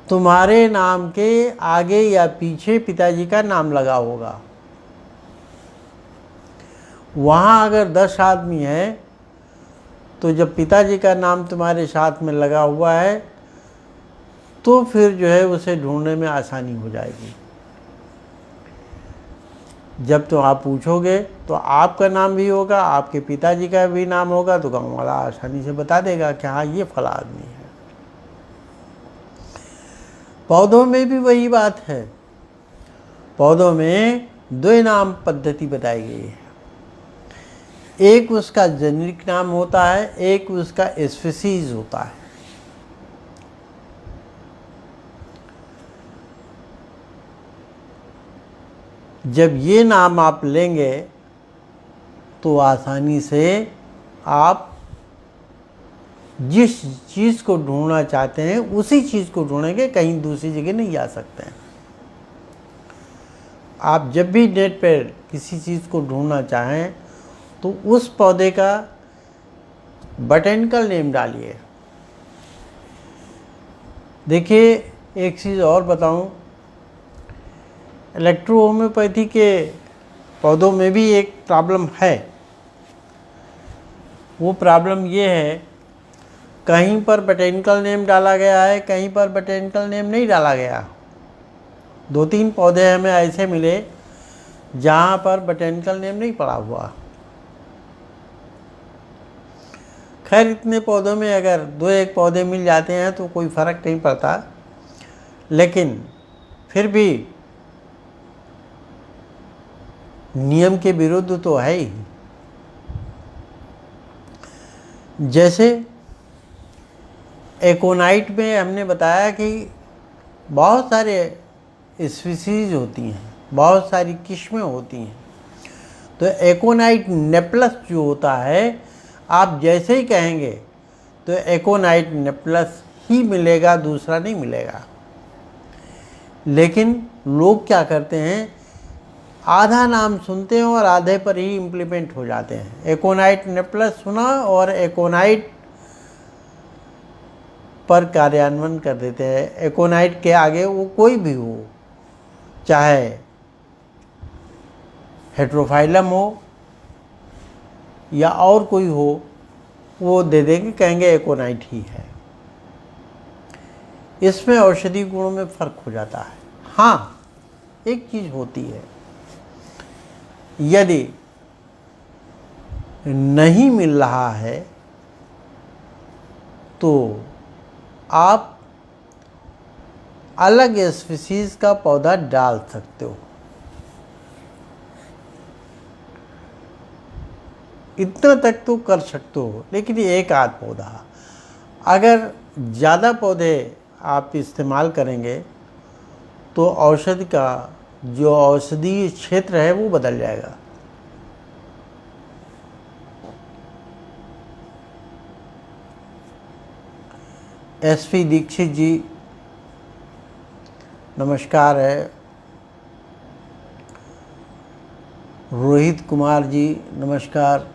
तुम्हारे नाम के आगे या पीछे पिताजी का नाम लगा होगा। वहाँ अगर 10 आदमी हैं तो जब पिताजी का नाम तुम्हारे साथ में लगा हुआ है तो फिर जो है उसे ढूंढने में आसानी हो जाएगी। जब तो आप पूछोगे तो आपका नाम भी होगा, आपके पिताजी का भी नाम होगा, तो गाँव वाला आसानी से बता देगा कि हाँ ये फला आदमी है। पौधों में भी वही बात है। पौधों में 2 नाम पद्धति बताई गई है। एक उसका जेनेरिक नाम होता है, एक उसका स्पीशीज होता है। जब ये नाम आप लेंगे तो आसानी से आप जिस चीज़ को ढूंढना चाहते हैं उसी चीज़ को ढूंढेंगे, कहीं दूसरी जगह नहीं जा सकते हैं। आप जब भी नेट पर किसी चीज़ को ढूंढना चाहें तो उस पौधे का बॉटेनिकल नेम डालिए। देखिए, एक चीज़ और बताऊं, इलेक्ट्रो होम्योपैथी के पौधों में भी एक प्रॉब्लम है। वो प्रॉब्लम ये है, कहीं पर बॉटेनिकल नेम डाला गया है, कहीं पर बॉटेनिकल नेम नहीं डाला गया। 2-3 पौधे हमें ऐसे मिले जहाँ पर बॉटेनिकल नेम नहीं पड़ा हुआ। खैर, इतने पौधों में अगर 2-1 पौधे मिल जाते हैं तो कोई फ़र्क नहीं पड़ता, लेकिन फिर भी नियम के विरुद्ध तो है ही। जैसे एकोनाइट में हमने बताया कि बहुत सारे स्पीशीज होती हैं, बहुत सारी किस्में होती हैं। तो एकोनाइट नेप्लस जो होता है, आप जैसे ही कहेंगे तो एकोनाइट नेप्लस ही मिलेगा, दूसरा नहीं मिलेगा। लेकिन लोग क्या करते हैं, आधा नाम सुनते हैं और आधे पर ही इम्प्लीमेंट हो जाते हैं। एकोनाइट नेप्लस सुना और एकोनाइट पर कार्यान्वयन कर देते हैं। एकोनाइट के आगे वो कोई भी हो, चाहे हेट्रोफाइलम हो या और कोई हो, वो दे देंगे, कहेंगे एकोनाइट ही है। इसमें औषधि गुणों में फर्क हो जाता है। हाँ, एक चीज़ होती है, यदि नहीं मिल रहा है तो आप अलग स्पीशीज का पौधा डाल सकते हो। इतना तक तो कर सकते हो, लेकिन एक आध पौधा। अगर ज़्यादा पौधे आप इस्तेमाल करेंगे तो औषधि का जो औषधीय क्षेत्र है वो बदल जाएगा। एसपी दीक्षित जी, नमस्कार है। रोहित कुमार जी नमस्कार,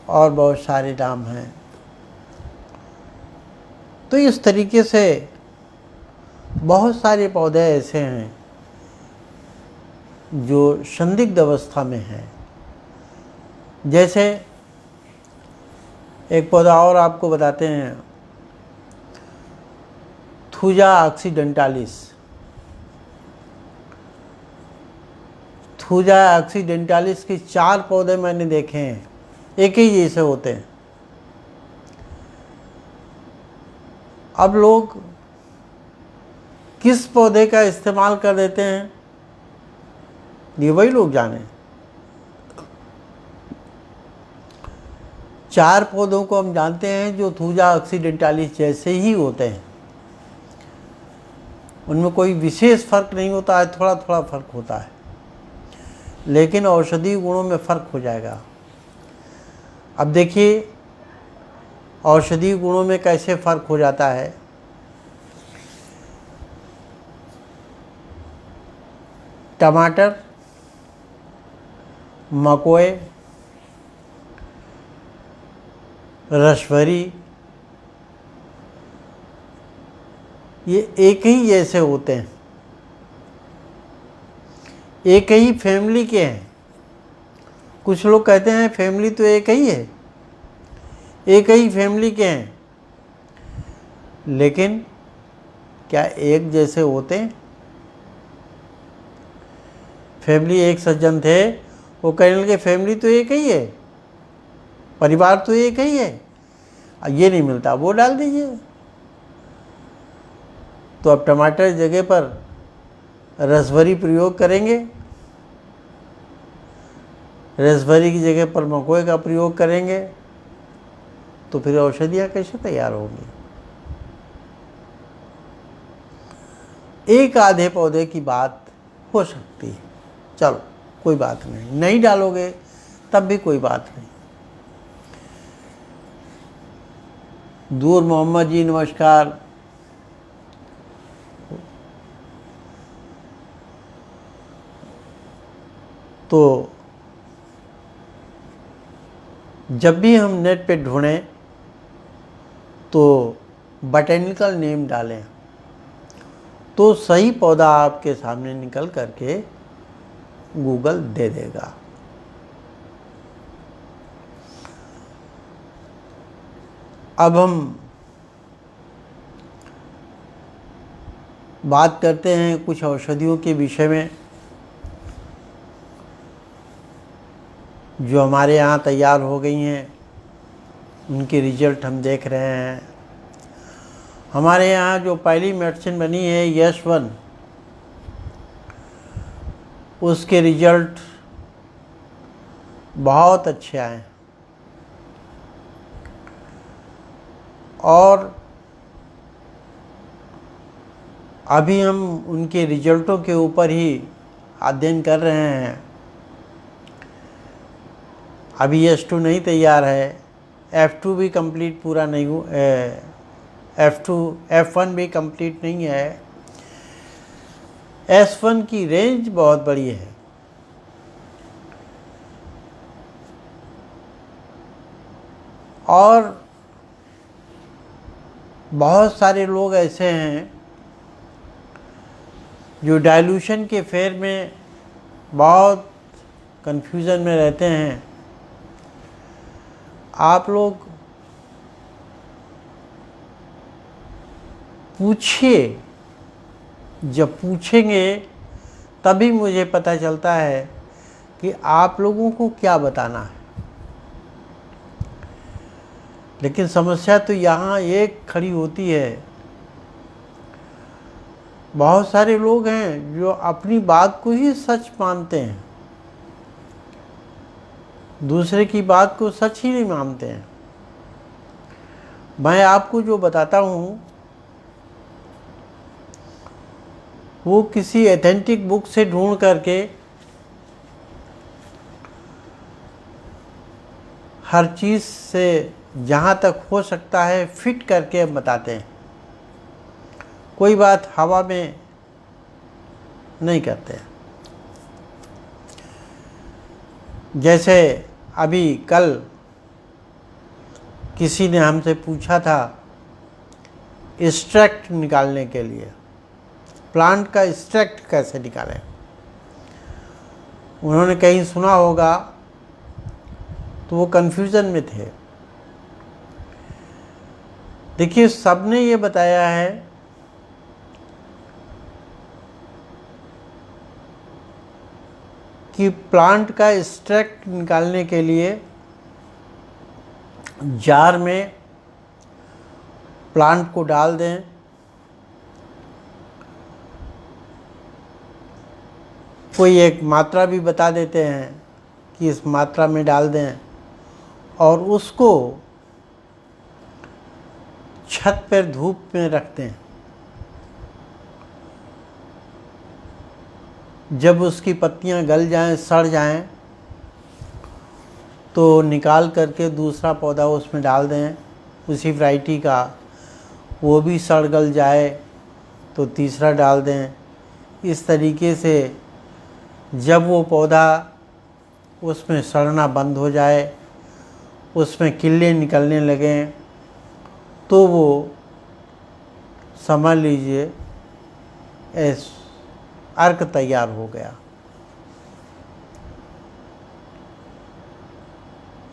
और बहुत सारे नाम हैं। तो इस तरीके से बहुत सारे पौधे ऐसे हैं जो संदिग्ध अवस्था में हैं। जैसे एक पौधा और आपको बताते हैं, थूजा ऑक्सीडेंटालिस। थूजा ऑक्सीडेंटालिस के 4 पौधे मैंने देखे हैं, एक ही जैसे होते हैं। अब लोग किस पौधे का इस्तेमाल कर देते हैं, ये वही लोग जाने। 4 पौधों को हम जानते हैं जो थूजा ऑक्सीडेंटालिस जैसे ही होते हैं, उनमें कोई विशेष फर्क नहीं होता है, थोड़ा थोड़ा फर्क होता है, लेकिन औषधीय गुणों में फर्क हो जाएगा। अब देखिए औषधीय गुणों में कैसे फर्क हो जाता है। टमाटर, मकोए, रसभरी, ये एक ही जैसे होते हैं, एक ही फैमिली के हैं। कुछ लोग कहते हैं फैमिली तो एक ही है, एक ही फैमिली के हैं, लेकिन क्या एक जैसे होते हैं? फैमिली, एक सज्जन थे, वो कहने लगे फैमिली तो एक ही है, परिवार तो एक ही है, ये नहीं मिलता वो डाल दीजिए। तो अब टमाटर की जगह पर रसभरी प्रयोग करेंगे, रसभरी की जगह पर मकोए का प्रयोग करेंगे, तो फिर औषधियाँ कैसे तैयार होंगी? एक आधे पौधे की बात हो सकती है, चलो कोई बात नहीं, नहीं डालोगे तब भी कोई बात नहीं। दूर मोहम्मद जी नमस्कार। तो जब भी हम नेट पे ढूंढें तो बॉटेनिकल नेम डालें तो सही पौधा आपके सामने निकल करके गूगल दे देगा। अब हम बात करते हैं कुछ औषधियों के विषय में जो हमारे यहाँ तैयार हो गई हैं, उनके रिजल्ट हम देख रहे हैं। हमारे यहाँ जो पहली मेडिसिन बनी है यश1, उसके रिजल्ट बहुत अच्छे आए और अभी हम उनके रिजल्टों के ऊपर ही अध्ययन कर रहे हैं। अभी यश2 नहीं तैयार है, F2 भी कंप्लीट पूरा नहीं हुआ, F1 भी कंप्लीट नहीं है। S1 की रेंज बहुत बड़ी है और बहुत सारे लोग ऐसे हैं जो डाइल्यूशन के फेर में बहुत कंफ्यूजन में रहते हैं। आप लोग पूछिए, जब पूछेंगे तभी मुझे पता चलता है कि आप लोगों को क्या बताना है। लेकिन समस्या तो यहाँ एक खड़ी होती है, बहुत सारे लोग हैं जो अपनी बात को ही सच मानते हैं, दूसरे की बात को सच ही नहीं मानते हैं। मैं आपको जो बताता हूँ वो किसी ऑथेंटिक बुक से ढूंढ करके हर चीज़ से जहाँ तक हो सकता है फिट करके हम बताते हैं, कोई बात हवा में नहीं करते हैं। जैसे अभी कल किसी ने हमसे पूछा था एक्सट्रैक्ट निकालने के लिए, प्लांट का एक्सट्रैक्ट कैसे निकालें। उन्होंने कहीं सुना होगा तो वो कन्फ्यूज़न में थे। देखिए, सबने ये बताया है कि प्लांट का एक्सट्रैक्ट निकालने के लिए जार में प्लांट को डाल दें, कोई एक मात्रा भी बता देते हैं कि इस मात्रा में डाल दें, और उसको छत पर धूप में रख दें। जब उसकी पत्तियां गल जाएं, सड़ जाएं, तो निकाल करके दूसरा पौधा उसमें डाल दें उसी वैरायटी का। वो भी सड़ गल जाए तो तीसरा डाल दें। इस तरीके से जब वो पौधा उसमें सड़ना बंद हो जाए, उसमें किल्ले निकलने लगें, तो वो समझ लीजिए अर्क तैयार हो गया।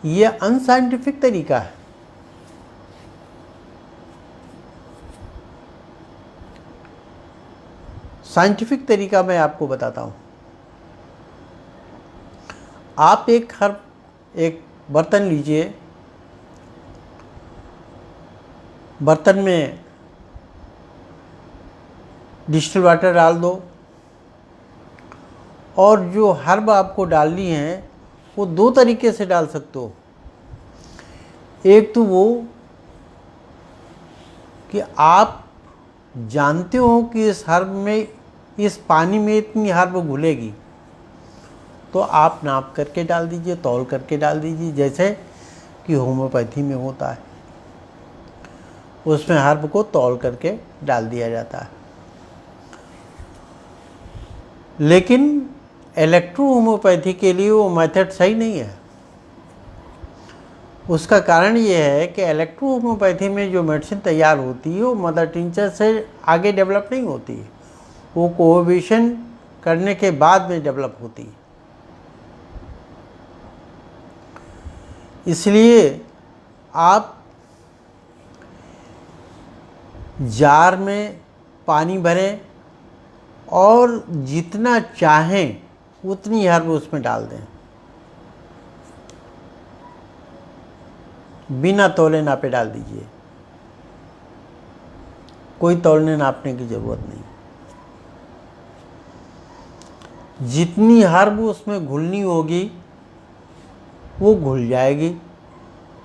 ये अनसाइंटिफिक तरीका है। साइंटिफिक तरीका मैं आपको बताता हूँ। आप एक बर्तन लीजिए, बर्तन में डिस्टिल वाटर डाल दो, और जो हर्ब आपको डालनी है वो दो तरीके से डाल सकते हो। एक तो वो कि आप जानते हो कि इस हर्ब में, इस पानी में इतनी हर्ब घुलेगी, तो आप नाप करके डाल दीजिए, तौल करके डाल दीजिए, जैसे कि होम्योपैथी में होता है। उसमें हर्ब को तौल करके डाल दिया जाता है। लेकिन इलेक्ट्रो होम्योपैथी के लिए वो मेथड सही नहीं है। उसका कारण ये है कि इलेक्ट्रो होम्योपैथी में जो मेडिसिन तैयार होती है वो मदर टिंचर से आगे डेवलप नहीं होती है, वो कोएबिशन करने के बाद में डेवलप होती है। इसलिए आप जार में पानी भरें और जितना चाहें उतनी हर्ब उसमें डाल दें, बिना तौले नापे डाल दीजिए। कोई तौलने नापने की ज़रूरत नहीं। जितनी हर्ब उसमें घुलनी होगी वो घुल जाएगी,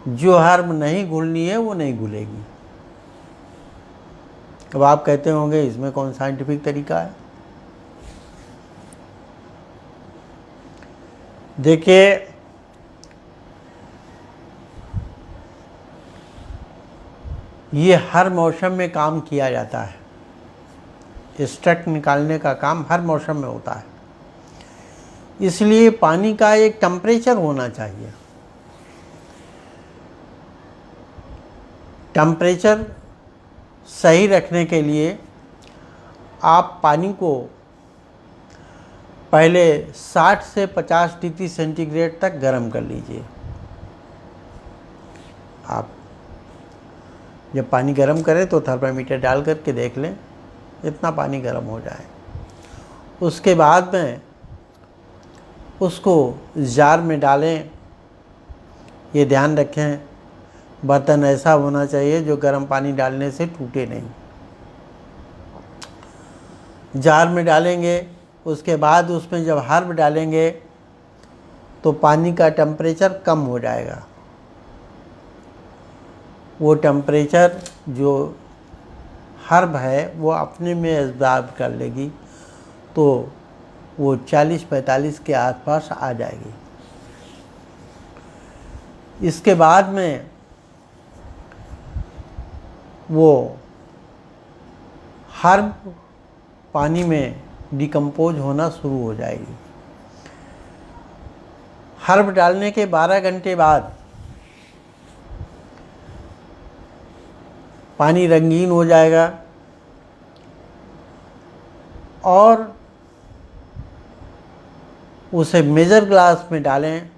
जो हर्ब नहीं घुलनी है वो नहीं घुलेगी। अब आप कहते होंगे इसमें कौन साइंटिफिक तरीका है। देखिए, ये हर मौसम में काम किया जाता है। एक्सट्रैक्ट निकालने का काम हर मौसम में होता है। इसलिए पानी का एक टेम्परेचर होना चाहिए। टेम्परेचर सही रखने के लिए आप पानी को पहले 60 से 50 डिग्री सेंटीग्रेड तक गर्म कर लीजिए। आप जब पानी गर्म करें तो थर्मामीटर डाल करके देख लें इतना पानी गर्म हो जाए। उसके बाद में उसको जार में डालें। ये ध्यान रखें, बर्तन ऐसा होना चाहिए जो गर्म पानी डालने से टूटे नहीं। जार में डालेंगे, उसके बाद उसमें जब हर्ब डालेंगे तो पानी का टेम्परेचर कम हो जाएगा। वो टेम्परेचर जो हर्ब है वो अपने में एब्जॉर्ब कर लेगी, तो वो 40-45 के आसपास आ जाएगी। इसके बाद में वो हर्ब पानी में डिकम्पोज होना शुरू हो जाएगी। हर्ब डालने के 12 घंटे बाद पानी रंगीन हो जाएगा और उसे मेजर ग्लास में डालें।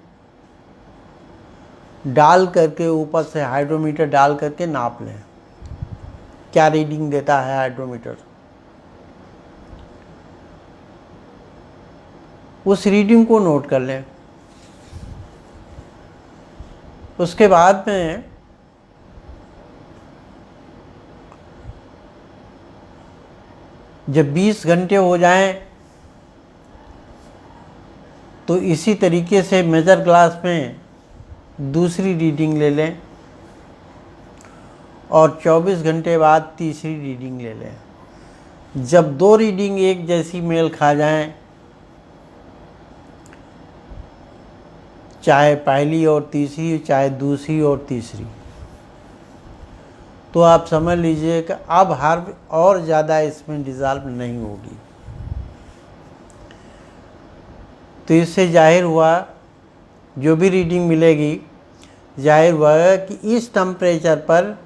डाल करके ऊपर से हाइड्रोमीटर डाल करके नाप लें क्या रीडिंग देता है हाइड्रोमीटर। उस रीडिंग को नोट कर लें। उसके बाद में जब 20 घंटे हो जाएं तो इसी तरीके से मेजर ग्लास में दूसरी रीडिंग ले लें और 24 घंटे बाद तीसरी रीडिंग ले लें। जब दो रीडिंग एक जैसी मेल खा जाएं, चाहे पहली और तीसरी चाहे दूसरी और तीसरी, तो आप समझ लीजिए कि अब हर्ब और ज़्यादा इसमें डिज़ॉल्व नहीं होगी। तो इससे जाहिर हुआ जो भी रीडिंग मिलेगी, जाहिर हुआ कि इस टेम्परेचर पर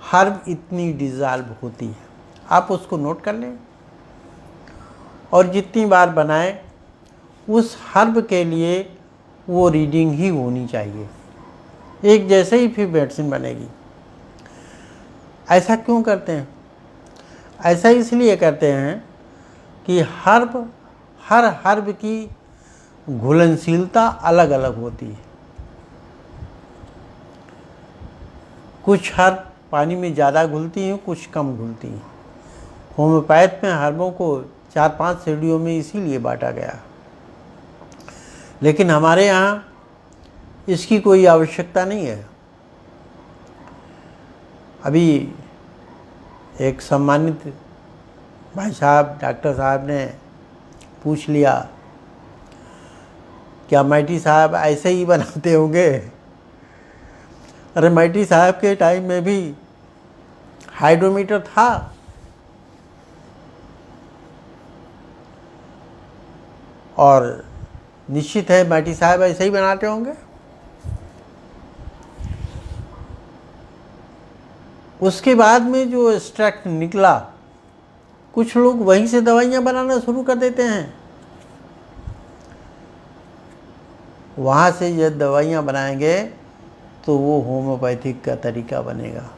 हर्ब इतनी डिज़ॉल्व होती है। आप उसको नोट कर लें और जितनी बार बनाएं उस हर्ब के लिए वो रीडिंग ही होनी चाहिए, एक जैसे ही फिर मेडिसिन बनेगी। ऐसा क्यों करते हैं? ऐसा इसलिए करते हैं कि हर हर्ब की घुलनशीलता अलग अलग होती है। कुछ हर्ब पानी में ज़्यादा घुलती हैं, कुछ कम घुलती हैं। होम्योपैथ में हर्बों को 4-5 श्रेणियों में इसीलिए बांटा गया, लेकिन हमारे यहाँ इसकी कोई आवश्यकता नहीं है। अभी एक सम्मानित भाई साहब डॉक्टर साहब ने पूछ लिया, क्या मैटी साहब ऐसे ही बनाते होंगे? अरे मैटी साहब के टाइम में भी हाइड्रोमीटर था, और निश्चित है मैटी साहब ऐसे ही बनाते होंगे। उसके बाद में जो एक्सट्रैक्ट निकला, कुछ लोग वहीं से दवाइयाँ बनाना शुरू कर देते हैं। वहाँ से जब दवाइयाँ बनाएंगे तो वो होम्योपैथिक का तरीका बनेगा।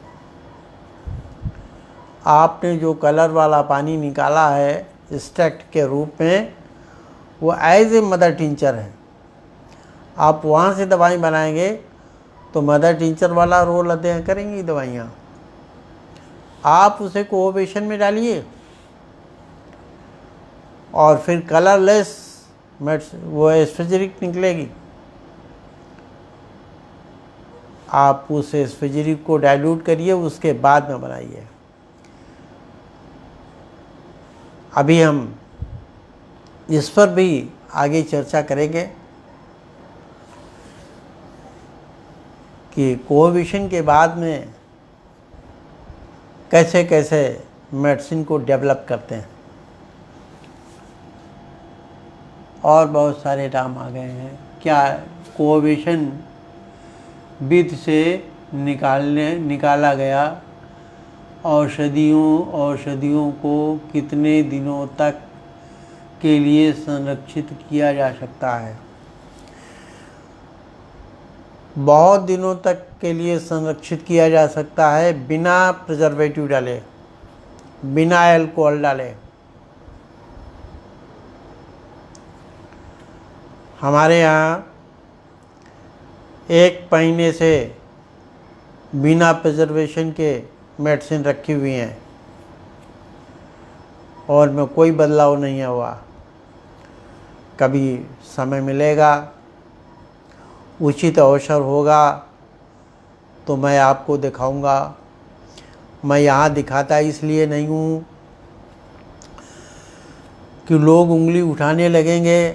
आपने जो कलर वाला पानी निकाला है एक्सट्रैक्ट के रूप में, वो एज ए मदर टिंचर है। आप वहाँ से दवाई बनाएंगे तो मदर टिंचर वाला रोल अध्ययन करेंगी दवाइयाँ। आप उसे कोओवेशन में डालिए और फिर कलरलेस वो एस्फेजरिक निकलेगी। आप उस एस्फेजरिक को डाइल्यूट करिए, उसके बाद में बनाइए। अभी हम इस पर भी आगे चर्चा करेंगे कि कोओवेशन के बाद में कैसे कैसे मेडिसिन को डेवलप करते हैं। और बहुत सारे नाम आ गए हैं। क्या कोओवेशन विध से निकाला गया औषधियों को कितने दिनों तक के लिए संरक्षित किया जा सकता है? बहुत दिनों तक के लिए संरक्षित किया जा सकता है बिना प्रिजर्वेटिव डाले, बिना अल्कोहल डाले। हमारे यहाँ 1 महीने से बिना प्रिजर्वेशन के मेडिसिन रखी हुई हैं और में कोई बदलाव नहीं हुआ। कभी समय मिलेगा, उचित अवसर होगा तो मैं आपको दिखाऊंगा। मैं यहाँ दिखाता इसलिए नहीं हूँ कि लोग उंगली उठाने लगेंगे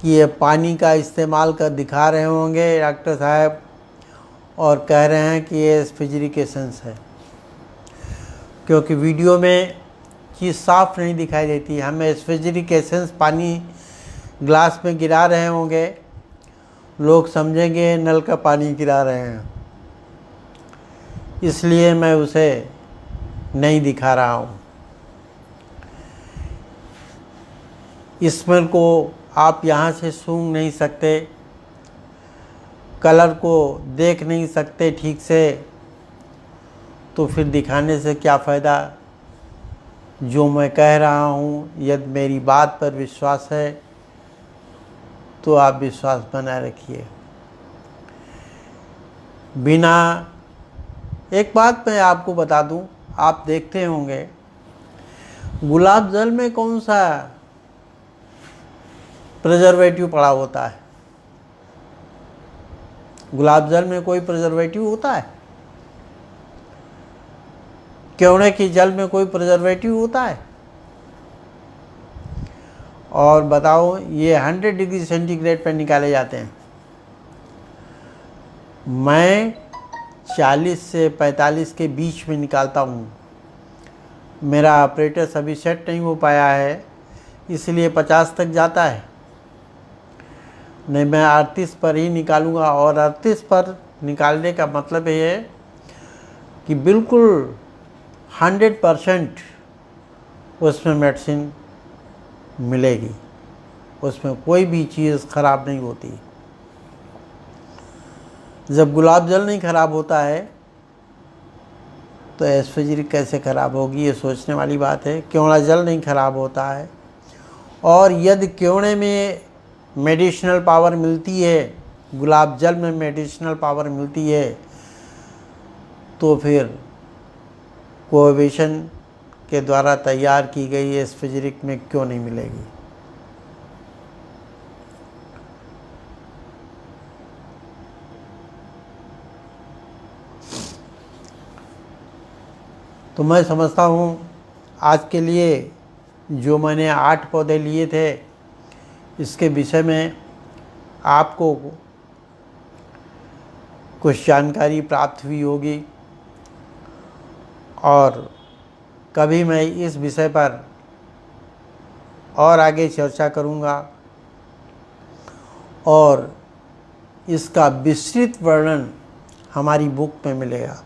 कि ये पानी का इस्तेमाल कर दिखा रहे होंगे डॉक्टर साहब और कह रहे हैं कि ये एस्फेजरिक एसेंस है, क्योंकि वीडियो में चीज़ साफ नहीं दिखाई देती। हम एस्फेजरिक एसेंस पानी ग्लास में गिरा रहे होंगे, लोग समझेंगे नल का पानी गिरा रहे हैं, इसलिए मैं उसे नहीं दिखा रहा हूँ। स्मेल को आप यहाँ से सूंघ नहीं सकते, कलर को देख नहीं सकते ठीक से, तो फिर दिखाने से क्या फ़ायदा। जो मैं कह रहा हूँ, यदि मेरी बात पर विश्वास है तो आप विश्वास बनाए रखिए। बिना, एक बात मैं आपको बता दूँ, आप देखते होंगे गुलाब जल में कौन सा प्रिजर्वेटिव पड़ा होता है? गुलाब जल में कोई प्रिजर्वेटिव होता है? केवड़े की जल में कोई प्रिजर्वेटिव होता है? और बताओ, ये 100 डिग्री सेंटीग्रेड पर निकाले जाते हैं। मैं 40 से 45 के बीच में निकालता हूँ। मेरा ऑपरेटर अभी सेट नहीं हो पाया है, इसलिए 50 तक जाता है। नहीं, मैं 38 पर ही निकालूंगा। और 38 पर निकालने का मतलब ये है कि बिल्कुल 100% उसमें मेडिसिन मिलेगी, उसमें कोई भी चीज़ ख़राब नहीं होती। जब गुलाब जल नहीं ख़राब होता है तो एस्फेजिरिक कैसे ख़राब होगी, ये सोचने वाली बात है। केवड़ा जल नहीं ख़राब होता है, और यदि केवड़े में मेडिसिनल पावर मिलती है, गुलाब जल में मेडिसिनल पावर मिलती है, तो फिर कोएबिशन के द्वारा तैयार की गई एस्फेजिरिक में क्यों नहीं मिलेगी। तो मैं समझता हूँ आज के लिए जो मैंने 8 पौधे लिए थे, इसके विषय में आपको कुछ जानकारी प्राप्त हुई होगी, और कभी मैं इस विषय पर और आगे चर्चा करूँगा, और इसका विस्तृत वर्णन हमारी बुक में मिलेगा।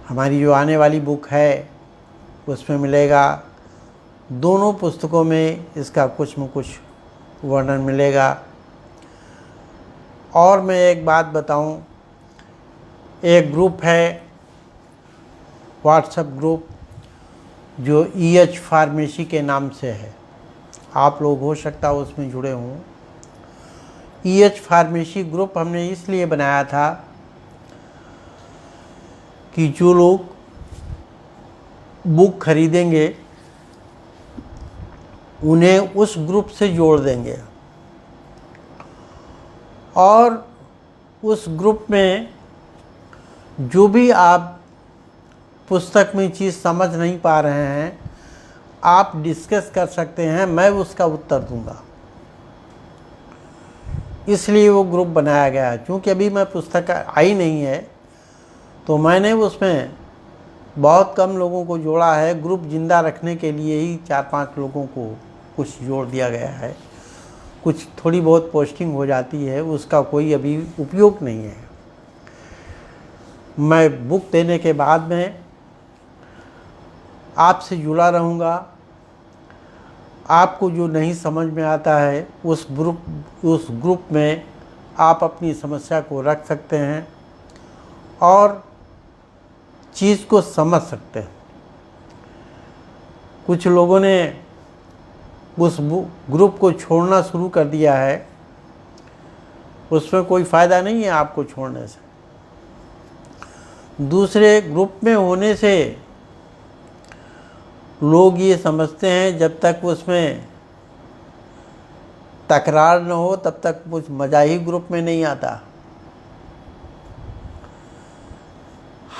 हमारी जो आने वाली बुक है उसमें मिलेगा। दोनों पुस्तकों में इसका कुछ न कुछ वर्णन मिलेगा। और मैं एक बात बताऊं, एक ग्रुप है, व्हाट्सएप ग्रुप, जो EH फार्मेसी के नाम से है। आप लोग हो सकता है उसमें जुड़े हों। EH फार्मेसी ग्रुप हमने इसलिए बनाया था कि जो लोग बुक खरीदेंगे उन्हें उस ग्रुप से जोड़ देंगे, और उस ग्रुप में जो भी आप पुस्तक में चीज़ समझ नहीं पा रहे हैं, आप डिस्कस कर सकते हैं, मैं उसका उत्तर दूंगा। इसलिए वो ग्रुप बनाया गया है। क्योंकि अभी मैं पुस्तक आई नहीं है, तो मैंने उसमें बहुत कम लोगों को जोड़ा है। ग्रुप जिंदा रखने के लिए ही 4-5 लोगों को कुछ जोड़ दिया गया है। कुछ थोड़ी बहुत पोस्टिंग हो जाती है, उसका कोई अभी उपयोग नहीं है। मैं बुक देने के बाद में आपसे जुड़ा रहूँगा। आपको जो नहीं समझ में आता है, उस ग्रुप में आप अपनी समस्या को रख सकते हैं और चीज़ को समझ सकते हैं। कुछ लोगों ने उस ग्रुप को छोड़ना शुरू कर दिया है, उसमें कोई फ़ायदा नहीं है आपको छोड़ने से। दूसरे ग्रुप में होने से लोग ये समझते हैं जब तक उसमें तकरार न हो तब तक कुछ मज़ा ही ग्रुप में नहीं आता।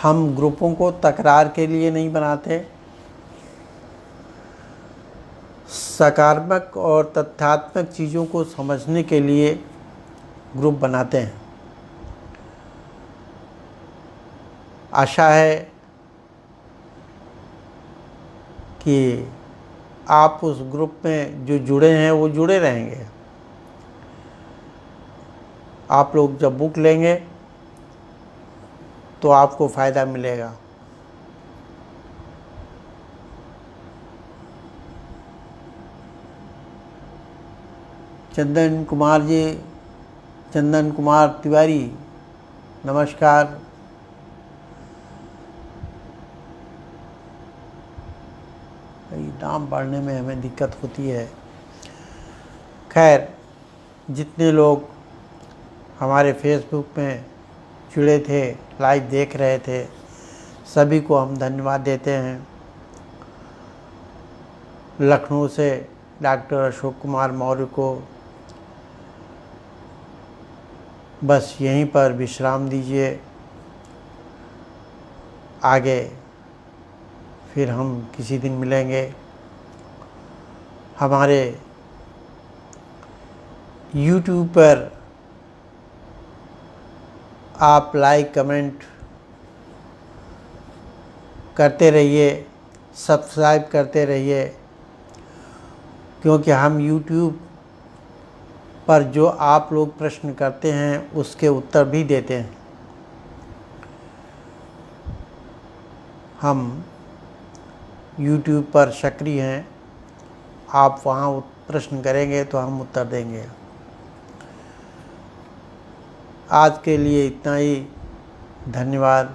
हम ग्रुपों को तकरार के लिए नहीं बनाते, सकारात्मक और तथ्यात्मक चीज़ों को समझने के लिए ग्रुप बनाते हैं। आशा है कि आप उस ग्रुप में जो जुड़े हैं वो जुड़े रहेंगे। आप लोग जब बुक लेंगे तो आपको फ़ायदा मिलेगा। चंदन कुमार तिवारी, नमस्कार। नाम पढ़ने में हमें दिक्कत होती है। खैर, जितने लोग हमारे फेसबुक में जुड़े थे, लाइव देख रहे थे, सभी को हम धन्यवाद देते हैं। लखनऊ से डॉक्टर अशोक कुमार मौर्य को बस यहीं पर विश्राम दीजिए। आगे फिर हम किसी दिन मिलेंगे। हमारे YouTube पर आप लाइक कमेंट करते रहिए, सब्सक्राइब करते रहिए, क्योंकि हम YouTube पर जो आप लोग प्रश्न करते हैं उसके उत्तर भी देते हैं। हम YouTube पर सक्रिय हैं, आप वहाँ प्रश्न करेंगे तो हम उत्तर देंगे। आज के लिए इतना ही, धन्यवाद।